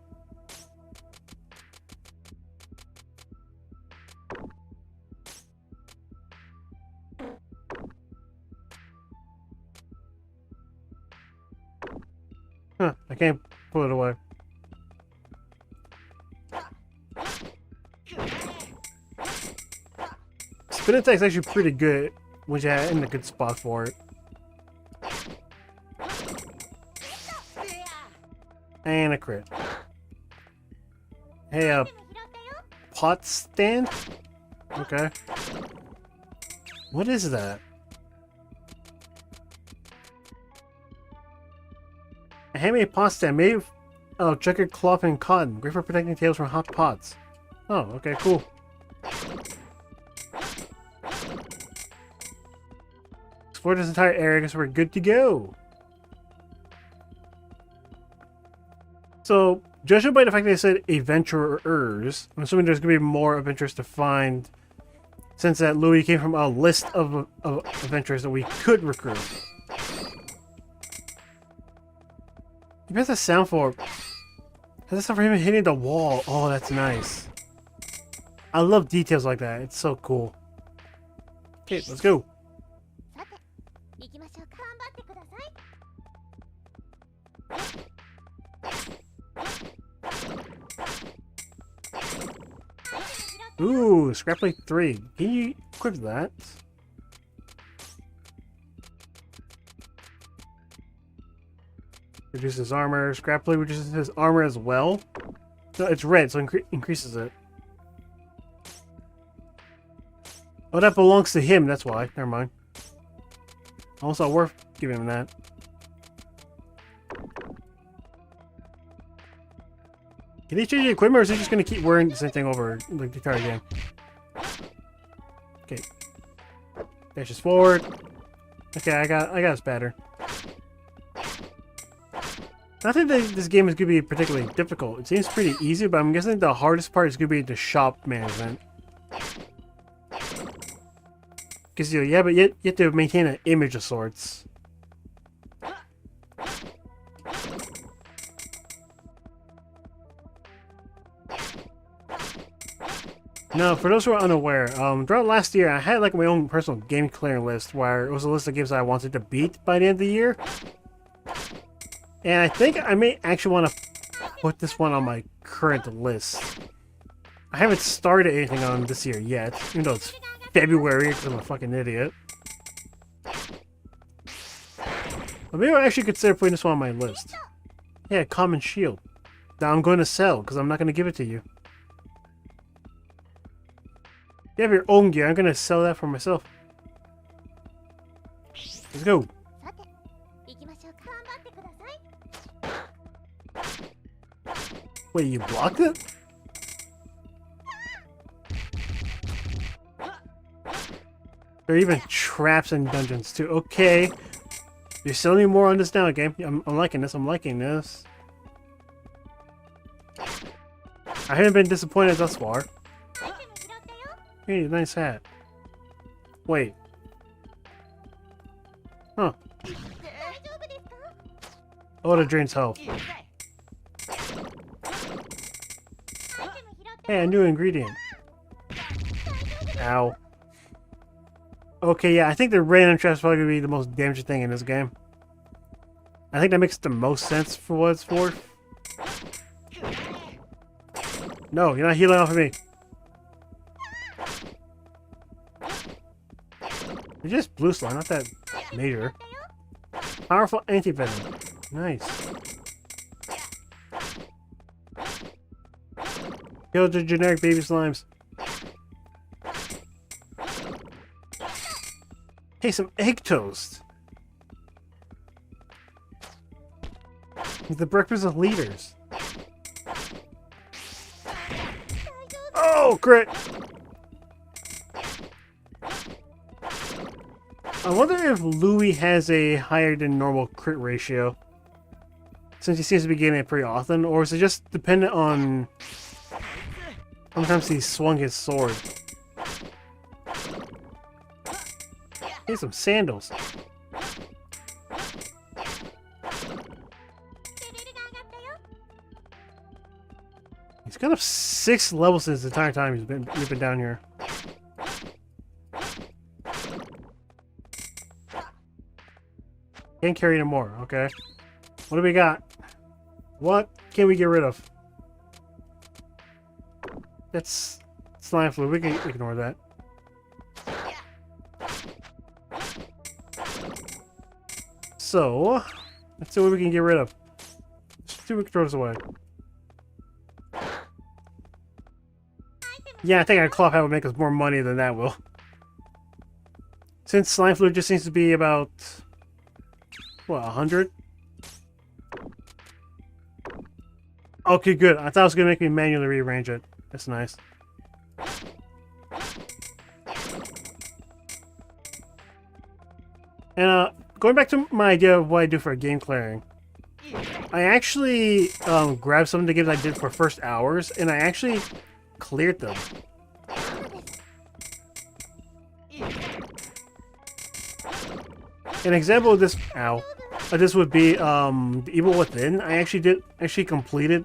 Huh, I can't pull it away. Spin attack's actually pretty good, which I'm in a good spot for it. And a crit. Hey, pot stand? Okay. What is that? A handmade pot stand made of checkered cloth and cotton. Great for protecting tables from hot pots. Oh, okay, cool. Explore this entire area because we're good to go. So, judging by the fact that they said adventurers, I'm assuming there's going to be more adventures to find since that Louis came from a list of adventurers that we could recruit. He has a sound for... Has a sound for him hitting the wall. Oh, that's nice. I love details like that. It's so cool. Okay, let's go. Ooh, scrap plate 3. Can you equip that? Reduces armor. Scrap plate reduces his armor as well. No, it's red, so increases it. Oh, that belongs to him. That's why. Never mind. Also worth giving him that. Can he change the equipment, or is he just going to keep wearing the same thing over like the entire game? Okay. Dashes forward. Okay, I got his batter. I think that this game is going to be particularly difficult. It seems pretty easy, but I'm guessing the hardest part is going to be the shop management. Because you have to maintain an image of sorts. Now, for those who are unaware, throughout last year, I had like my own personal game clearing list where it was a list of games that I wanted to beat by the end of the year. And I think I may actually want to put this one on my current list. I haven't started anything on this year yet, even though it's February because I'm a fucking idiot. But maybe I actually consider putting this one on my list. Yeah, common shield. That I'm going to sell because I'm not going to give it to you. You have your own gear. I'm going to sell that for myself. Let's go. Wait, you blocked it? There are even traps in dungeons too. Okay. You're selling more on this now, game. I'm liking this. I'm liking this. I haven't been disappointed thus far. Hey, nice hat. Wait. Huh. Oh, it drains health. Hey, a new ingredient. Ow. Okay, yeah, I think the random traps probably going to be the most damaging thing in this game. I think that makes the most sense for what it's for. No, you're not healing off of me. You're just blue slime, not that major. Powerful anti-venom. Nice. Kill the generic baby slimes. Hey, some egg toast. The breakfast of leaders. Oh, crit! I wonder if Louis has a higher than normal crit ratio. Since he seems to be getting it pretty often, or is it just dependent on how many times he swung his sword? Here's some sandals. He's got up 6 levels since the entire time he's been down here. Can't carry no more, okay. What do we got? What can we get rid of? That's slime fluid. We can ignore that. So, let's see what we can get rid of. stupid controllers away. Yeah, I think a cloth hat would make us more money than that will. Since slime fluid just seems to be about... what, 100? Okay, good. I thought it was going to make me manually rearrange it. That's nice. And, going back to my idea of what I do for game clearing. I actually, grabbed some of the games I did for first hours, and I actually cleared them. An example of this, this would be, The Evil Within. I actually completed,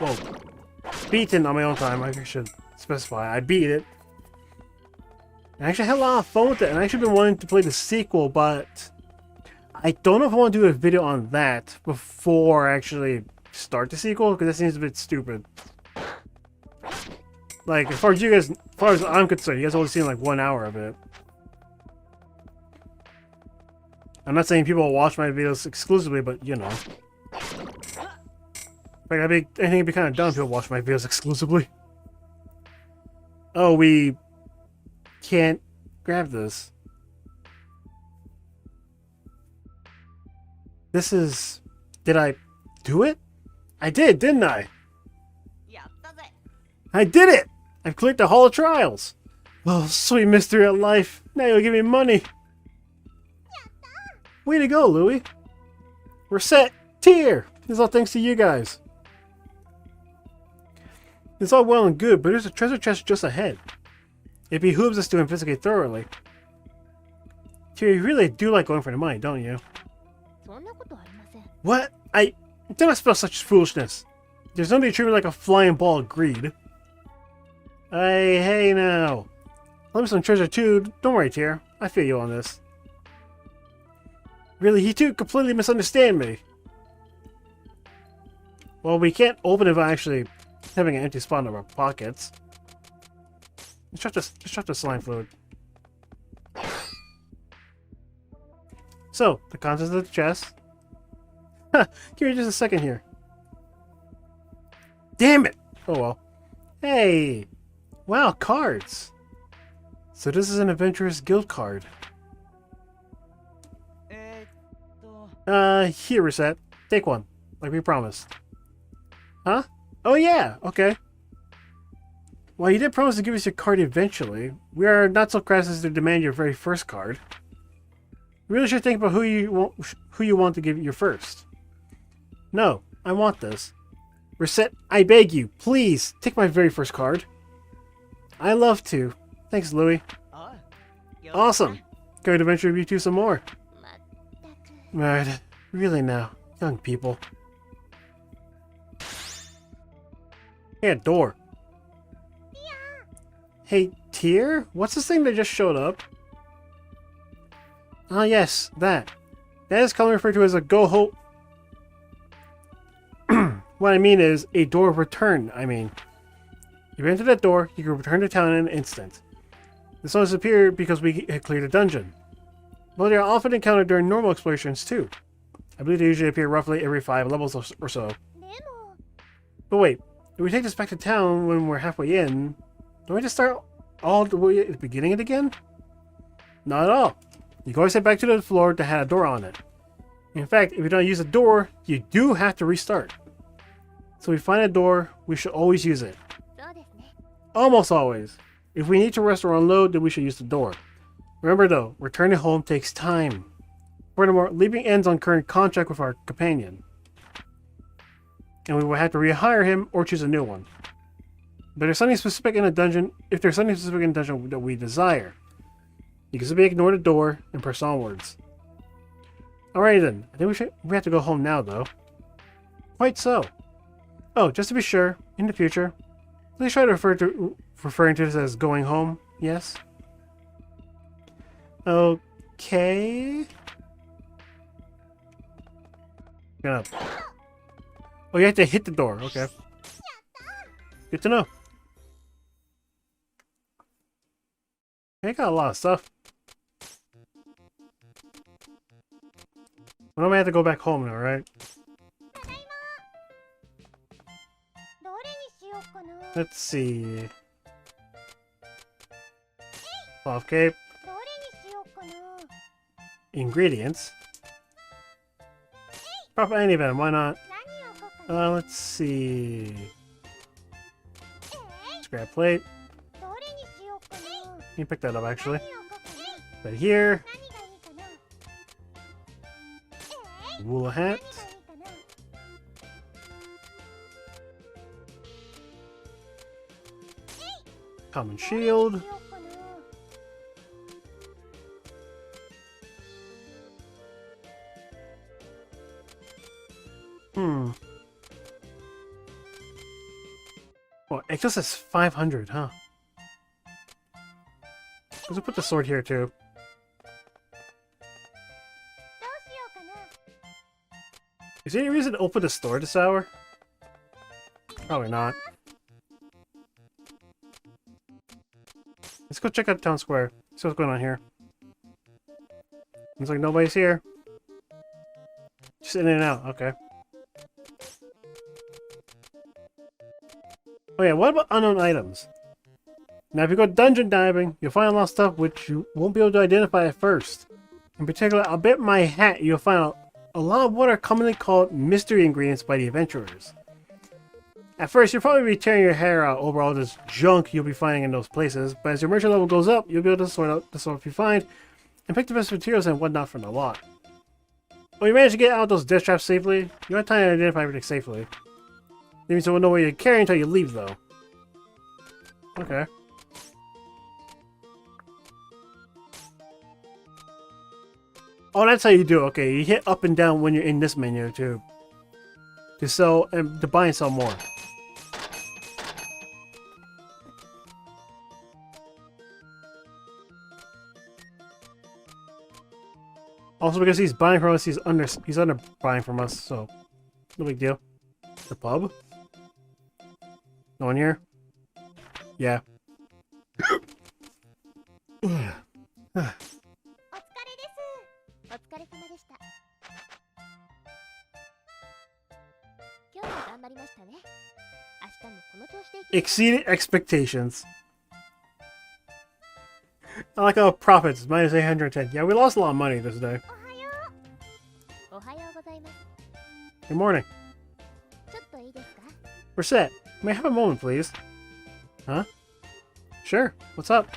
well, beaten on my own time, I should specify. I beat it. I actually had a lot of fun with it, and I actually been wanting to play the sequel, but I don't know if I want to do a video on that before I actually start the sequel, because that seems a bit stupid. Like, as far as I'm concerned, you guys only seen like 1 hour of it. I'm not saying people will watch my videos exclusively, but you know. Like, I think it'd be kind of dumb if people watch my videos exclusively. Oh, we can't grab this. This is... Did I do it? I did, didn't I? Yeah, that's it. I did it! I've cleared the Hall of Trials. Oh, sweet mystery of life. Now you'll give me money. Way to go, Louie. Recettear! This is all thanks to you guys. It's all well and good, but there's a treasure chest just ahead. It behooves us to investigate thoroughly. You really do like going for the money, don't you? What? I did not spell such foolishness. There's no need to treat me like a flying ball of greed. Hey now. Let me some treasure too. Don't worry, Tear. I feel you on this. Really, he too completely misunderstand me. Well, we can't open it without actually having an empty spot in our pockets. Let's try the slime fluid. So, the contents of the chest. Give me just a second here. Damn it! Oh well. Hey! Wow, cards! So this is an adventurous guild card. Here, Reset. Take one, like we promised. Huh? Oh yeah, okay. Well, you did promise to give us your card eventually. We are not so crass as to demand your very first card. You really should think about who you want to give your first. No, I want this. Reset, I beg you, please, take my very first card. I love to. Thanks, Louie. Awesome. Going to venture with you two some more. Right, really now, young people. Hey, a door. Hey, Tear? What's this thing that just showed up? Ah, yes, that. That is commonly referred to as a go-ho... What I mean is, a door of return, I mean. If you enter that door, you can return to town in an instant. This one has appeared because we had cleared a dungeon. But they are often encountered during normal explorations, too. I believe they usually appear roughly every 5 levels or so. But wait, if we take this back to town when we're halfway in, don't we just start all the way at the beginning of it again? Not at all. You can always head back to the floor that had a door on it. In fact, if you don't use the door, you do have to restart. So if we find a door, we should always use it. Almost always. If we need to rest or unload, then we should use the door. Remember though, returning home takes time. Furthermore, leaving ends on current contract with our companion. And we will have to rehire him or choose a new one. But there's something specific in a dungeon, if there's something specific in a dungeon that we desire, you can simply ignore the door and press onwards. Alrighty then, I think we have to go home now though. Quite so. Oh, just to be sure, in the future, please try to referring to this as going home, yes? Okay. Get up. Oh, you have to hit the door, okay. Good to know. I got a lot of stuff. Well, I have to go back home now, right? Let's see. Cloth cape. Ingredients. Proper any venom, why not? Let's see. Scrap plate. You can pick that up actually. Right here. Wool hat. Common shield. Oh, it just says 500, huh? Let's put the sword here too. Is there any reason to open the store this hour? Probably not. Let's go check out Town Square. See what's going on here. Looks like nobody's here. Just in and out, okay. Oh yeah, what about unknown items? Now if you go dungeon diving, you'll find a lot of stuff which you won't be able to identify at first. In particular, I'll bet my hat you'll find a lot of what are commonly called mystery ingredients by the adventurers. At first, you'll probably be tearing your hair out over all this junk you'll be finding in those places, but as your merchant level goes up, you'll be able to sort out the stuff you find and pick the best materials and whatnot from the lot. When you manage to get out those death traps safely, you have time to identify everything safely. That means you won't know what you're carrying until you leave, though. Okay. Oh, that's how you do it. Okay, you hit up and down when you're in this menu, too. To sell, and to buy and sell more. Also, because he's buying from us, he's under buying from us, so no big deal. The pub? No one here? Yeah. Exceeded expectations. I like our profits, minus 810. Yeah, we lost a lot of money this day. Good morning. Recette, may I have a moment, please? Huh? Sure, what's up?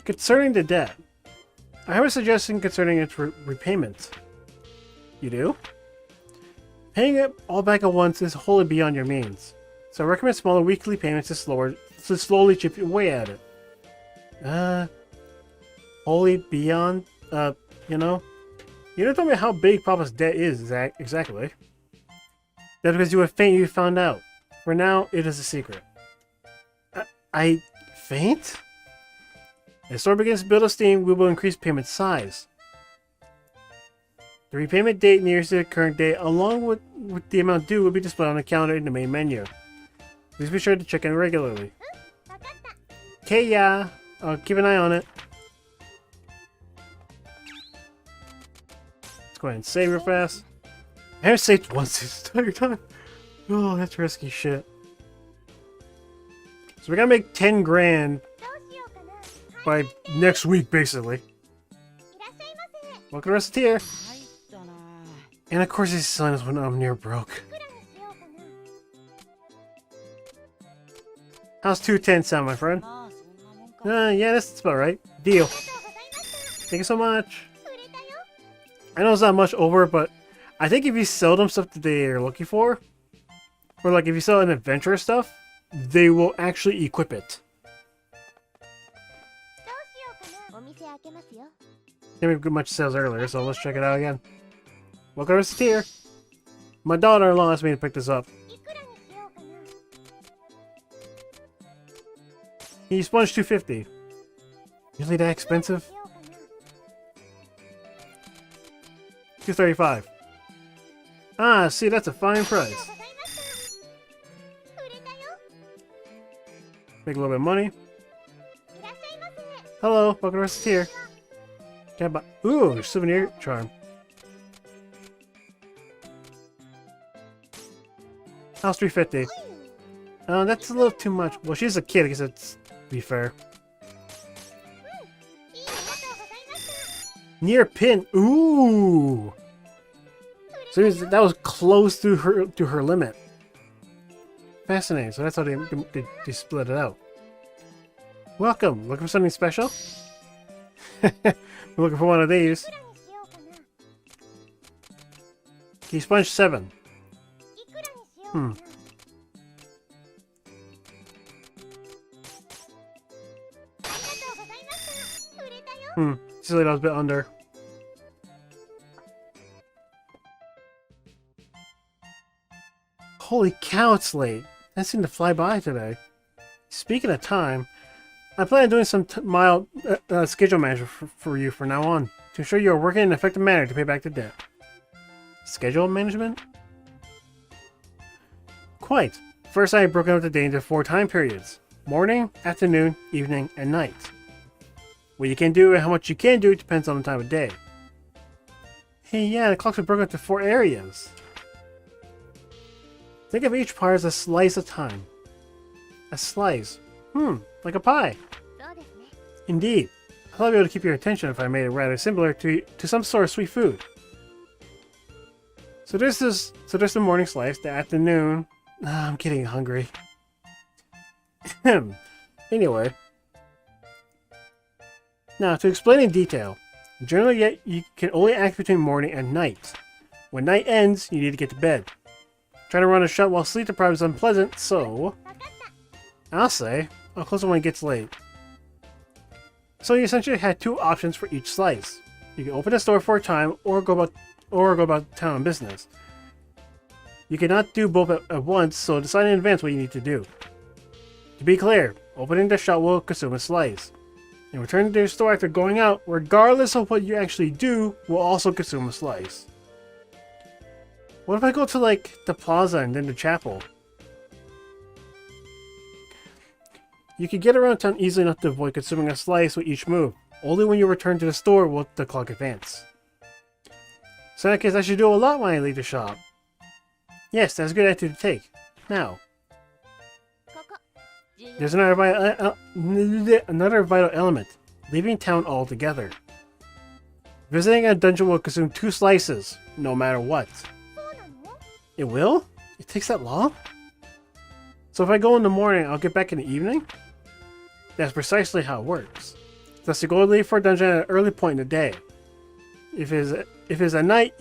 Concerning the debt, I have a suggestion concerning its repayment. You do? Paying it all back at once is wholly beyond your means, so I recommend smaller weekly payments to slowly chip away at it. Wholly beyond, you know? You don't tell me how big Papa's debt is exactly. That's because you were faint you found out. For now, it is a secret. I faint? As the store begins to build up steam, we will increase payment size. The repayment date nearest to the current date, along with the amount due, will be displayed on the calendar in the main menu. Please be sure to check in regularly. Okay, yeah. I'll keep an eye on it. Let's go ahead and save real fast. I haven't saved once this entire time. Oh, that's risky shit. So we gotta make 10 grand by next week, basically. Welcome to Recettear. And of course his son is when I'm near broke. How's 210 sound, my friend? Yeah, that's about right. Deal. Thank you so much. I know it's not much over, but I think if you sell them stuff that they're looking for, or like if you sell an adventure stuff, they will actually equip it. Didn't make much sales earlier, so let's check it out again. Welcome to Recettear. My daughter-in-law asked me to pick this up. You sponge 250. Really that expensive? 235. Ah, see, that's a fine price. Make a little bit of money. Hello, welcome to Recettear. Can I buy? Ooh, souvenir charm. How's 350? That's a little too much. Well, she's a kid, I guess that's to be fair. Near pin. Ooh. So that was close to her limit. Fascinating. So that's how they split it out. Welcome. Looking for something special? We're looking for one of these. Key sponge 7. Hmm. Silly, that was a bit under. Holy cow, it's late. That seemed to fly by today. Speaking of time, I plan on doing some mild schedule management for you from now on to ensure you are working in an effective manner to pay back the debt. Schedule management? Quite. First, I have broken up the day into 4 time periods: morning, afternoon, evening, and night. What you can do and how much you can do depends on the time of day. Hey, yeah, the clocks are broken up into 4 areas. Think of each part as a slice of time. A slice. Like a pie. Indeed. I'd love to be able to keep your attention if I made it rather similar to some sort of sweet food. So there's the morning slice, the afternoon. I'm getting hungry. Anyway. Now, to explain in detail, generally you can only act between morning and night. When night ends, you need to get to bed. Trying to run a shop while sleep deprived is unpleasant, so I'll close it when it gets late. So you essentially had 2 options for each slice. You can open a store for a time, or go about town business. You cannot do both at once, so decide in advance what you need to do. To be clear, opening the shop will consume a slice, and returning to your store after going out, regardless of what you actually do, will also consume a slice. What if I go to, like, the plaza and then the chapel? You can get around town easily enough to avoid consuming a slice with each move. Only when you return to the store will the clock advance. So in that case, I should do a lot when I leave the shop. Yes, that's a good attitude to take. Now, there's another vital element. Leaving town altogether. Visiting a dungeon will consume 2 slices, no matter what. It will? It takes that long? So if I go in the morning, I'll get back in the evening? That's precisely how it works. Thus, you go and leave for a dungeon at an early point in the day. If it's at night,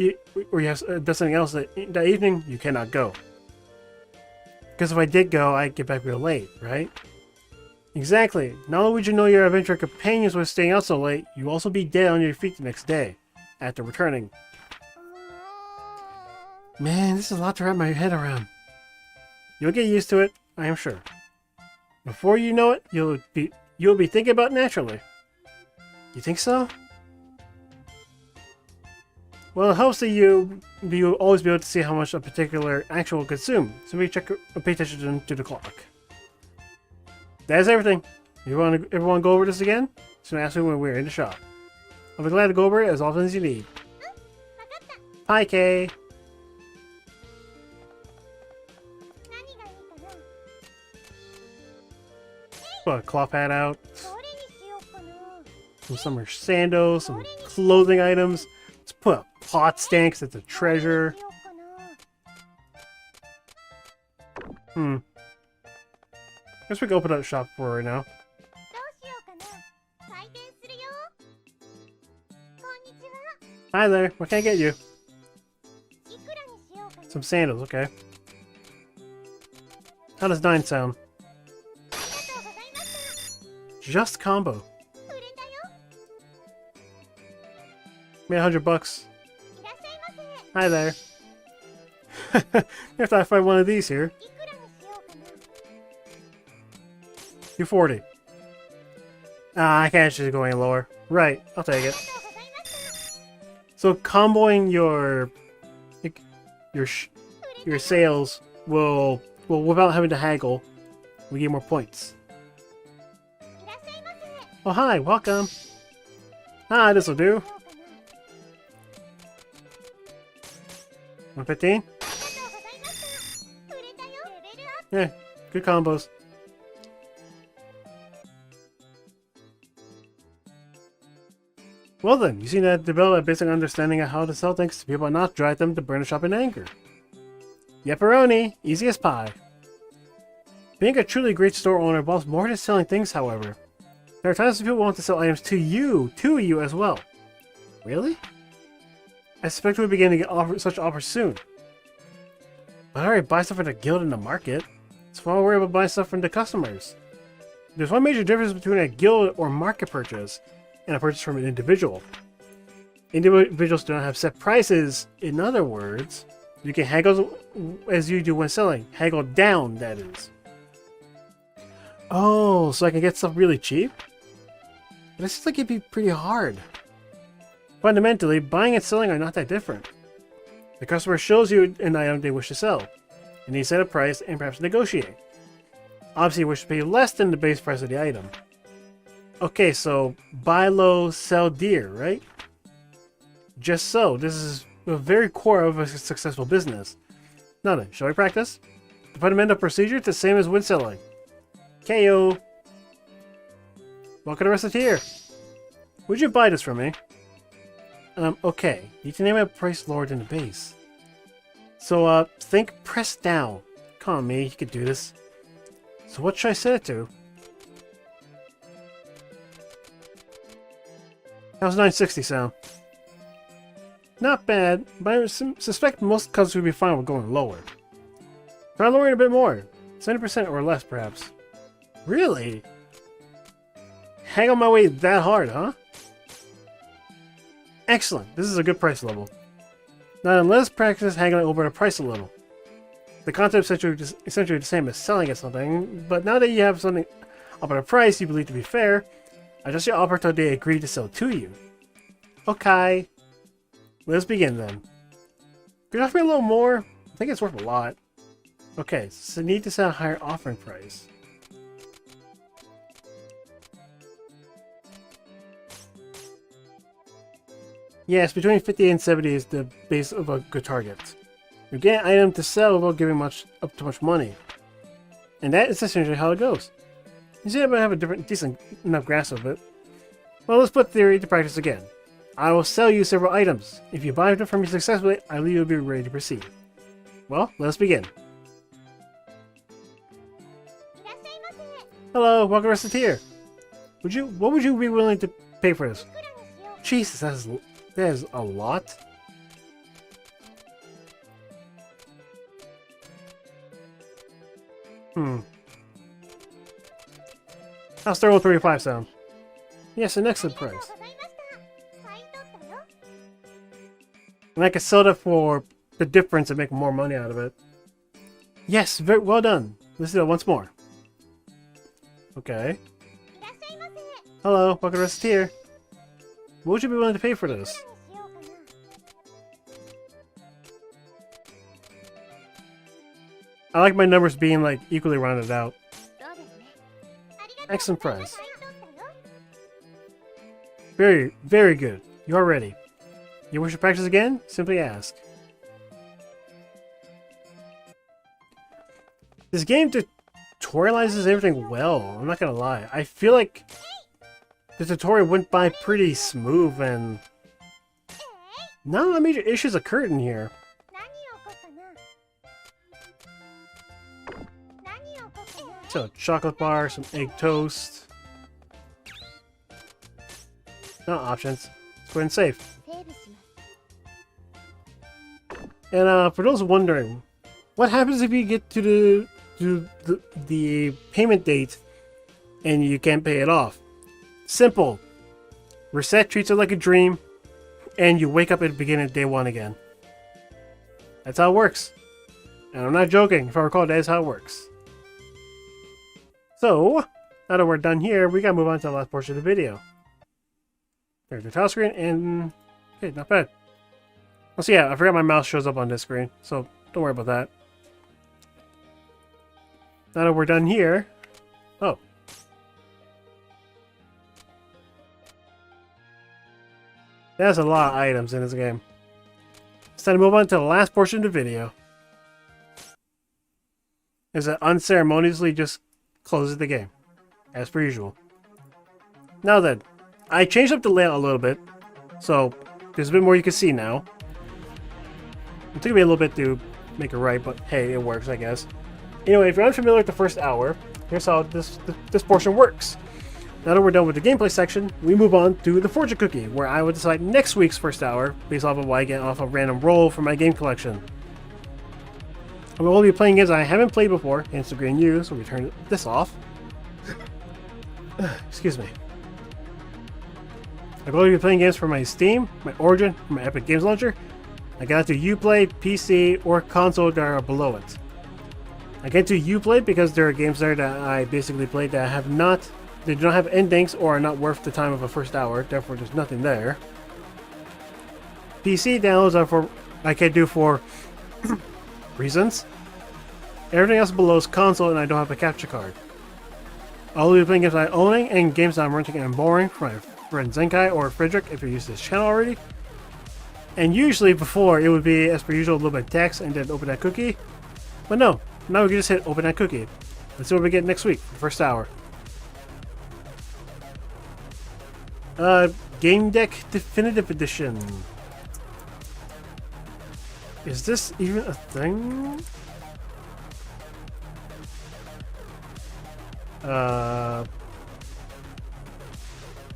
or you have done something else that evening, you cannot go. Because if I did go, I'd get back real late, right? Exactly. Not only would you know your adventure companions were staying out so late, you'll also be dead on your feet the next day, after returning. Man, this is a lot to wrap my head around. You'll get used to it, I am sure. Before you know it, you'll be thinking about it naturally. You think so? Well, it helps that you'll always be able to see how much a particular action will consume, so maybe pay attention to the clock. That's everything. Everyone go over this again? So ask me when we're in the shop. I'll be glad to go over it as often as you need. Bye, Kay. Put a cloth pad out. Some summer sandals, some clothing items. Let's put a pot stand 'cause it's a treasure. Guess we can open up shop for right now. Hi there, what can I get you? Some sandals, okay. How does 9 sound? Just combo. Made $100. Hi there. If I find one of these here. 240. I can't actually go any lower. Right, I'll take it. So comboing your sales will without having to haggle, we get more points. Oh hi, welcome. Ah, this'll do. 115? Yeah, Good combos. Well then, you seem to develop a basic understanding of how to sell things to people and not drive them to burn a shop in anger. Yepperoni! Easy as pie. Being a truly great store owner involves more than selling things, however. There are times when people want to sell items to you as well. Really? I suspect we'll begin to get such offers soon. But I already buy stuff from the guild in the market, so why worry about buying stuff from the customers? There's one major difference between a guild or market purchase and a purchase from an individual. Individuals do not have set prices. In other words, you can haggle as you do when selling. Haggle down, that is. Oh, so I can get stuff really cheap? But it seems like it'd be pretty hard. Fundamentally, buying and selling are not that different. The customer shows you an item they wish to sell, and you set a price and perhaps negotiate. Obviously, you wish to pay less than the base price of the item. Okay, so buy low, sell dear, right? Just so. This is the very core of a successful business. Now then, shall we practice? The fundamental procedure is the same as when selling. KO. Welcome to Recettear. Would you buy this from me? Okay. You can name a price lower than the base. So, think press down. Come on, me. You could do this. So what should I set it to? How's 960 sound? Not bad, but I suspect most customers would be fine with going lower. Try lowering a bit more. 70% or less, perhaps. Really? Hang on my way that hard, huh? Excellent. This is a good price level. Now then, let us practice haggling over the price a little. The concept is essentially the same as selling at something, but now that you have something up at a price you believe to be fair, adjust your offer till they agree to sell to you. Okay. Let's begin then. Could you offer me a little more? I think it's worth a lot. Okay, so need to set a higher offering price. Yes, between 50 and 70 is the base of a good target. You get an item to sell without giving up too much money. And that is essentially how it goes. You see, I have a decent enough grasp of it. Well, let's put theory to practice again. I will sell you several items. If you buy them from me successfully, I will be ready to proceed. Well, let's begin. Hello, welcome to Recettear. What would you be willing to pay for this? Jesus, that is a lot. How's 35 sound? Yes, an excellent price. And I could sell that for the difference and make more money out of it. Yes, very well done. Let's do it once more. Okay. Hello, welcome to Recettear. What would you be willing to pay for this? I like my numbers being like equally rounded out. Excellent price. Very, very good. You are ready. You wish to practice again? Simply ask. This game tutorializes everything well, I'm not gonna lie. I feel like the tutorial went by pretty smooth and none of the major issues occurred in here. So, chocolate bar, some egg toast. No options. Let's go ahead and save. And for those wondering, what happens if you get to the payment date and you can't pay it off? Simple. Reset treats it like a dream, and you wake up at the beginning of day one again. That's how it works. And I'm not joking. If I recall, that is how it works. So, now that we're done here, we gotta move on to the last portion of the video. There's the title screen, and okay, not bad. So yeah, I forgot my mouse shows up on this screen, so don't worry about that. Now that we're done here, oh. There's a lot of items in this game. It's time to move on to the last portion of the video. is that unceremoniously just closes the game, as per usual. Now then, I changed up the layout a little bit, so there's a bit more you can see now. It took me a little bit to make it right, but hey, it works, I guess. Anyway, if you're unfamiliar with the first hour, here's how this portion works. Now that we're done with the gameplay section, we move on to the fortune cookie, where I will decide next week's first hour based off of what I get off a random roll from my game collection. I will be playing games I haven't played before, hence the green U, so we turn this off. Excuse me. I will be playing games from my Steam, my Origin, my Epic Games Launcher. I got to Uplay, PC, or console that are below it. I get to Uplay because there are games there that I basically played that have not, they do not have endings or are not worth the time of a first hour, therefore there's nothing there. PC downloads are for, I can do for reasons. Everything else below is console and I don't have a capture card. I'll be playing games I'm owning and games that I'm renting and borrowing from my friend Zenkai or Frederick if you use this channel already. And usually before it would be, as per usual, a little bit of text and then open that cookie. But no, now we can just hit open that cookie. Let's see what we get next week, the first hour. Game Deck Definitive Edition. Is this even a thing?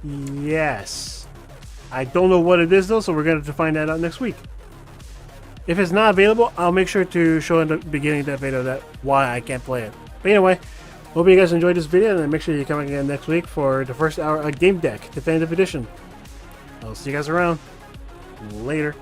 Yes. I don't know what it is though, so we're going to find that out next week. If it's not available, I'll make sure to show in the beginning of that video that why I can't play it. But anyway, hope you guys enjoyed this video, and make sure you come again next week for the first hour of Game Deck Definitive Edition. I'll see you guys around. Later.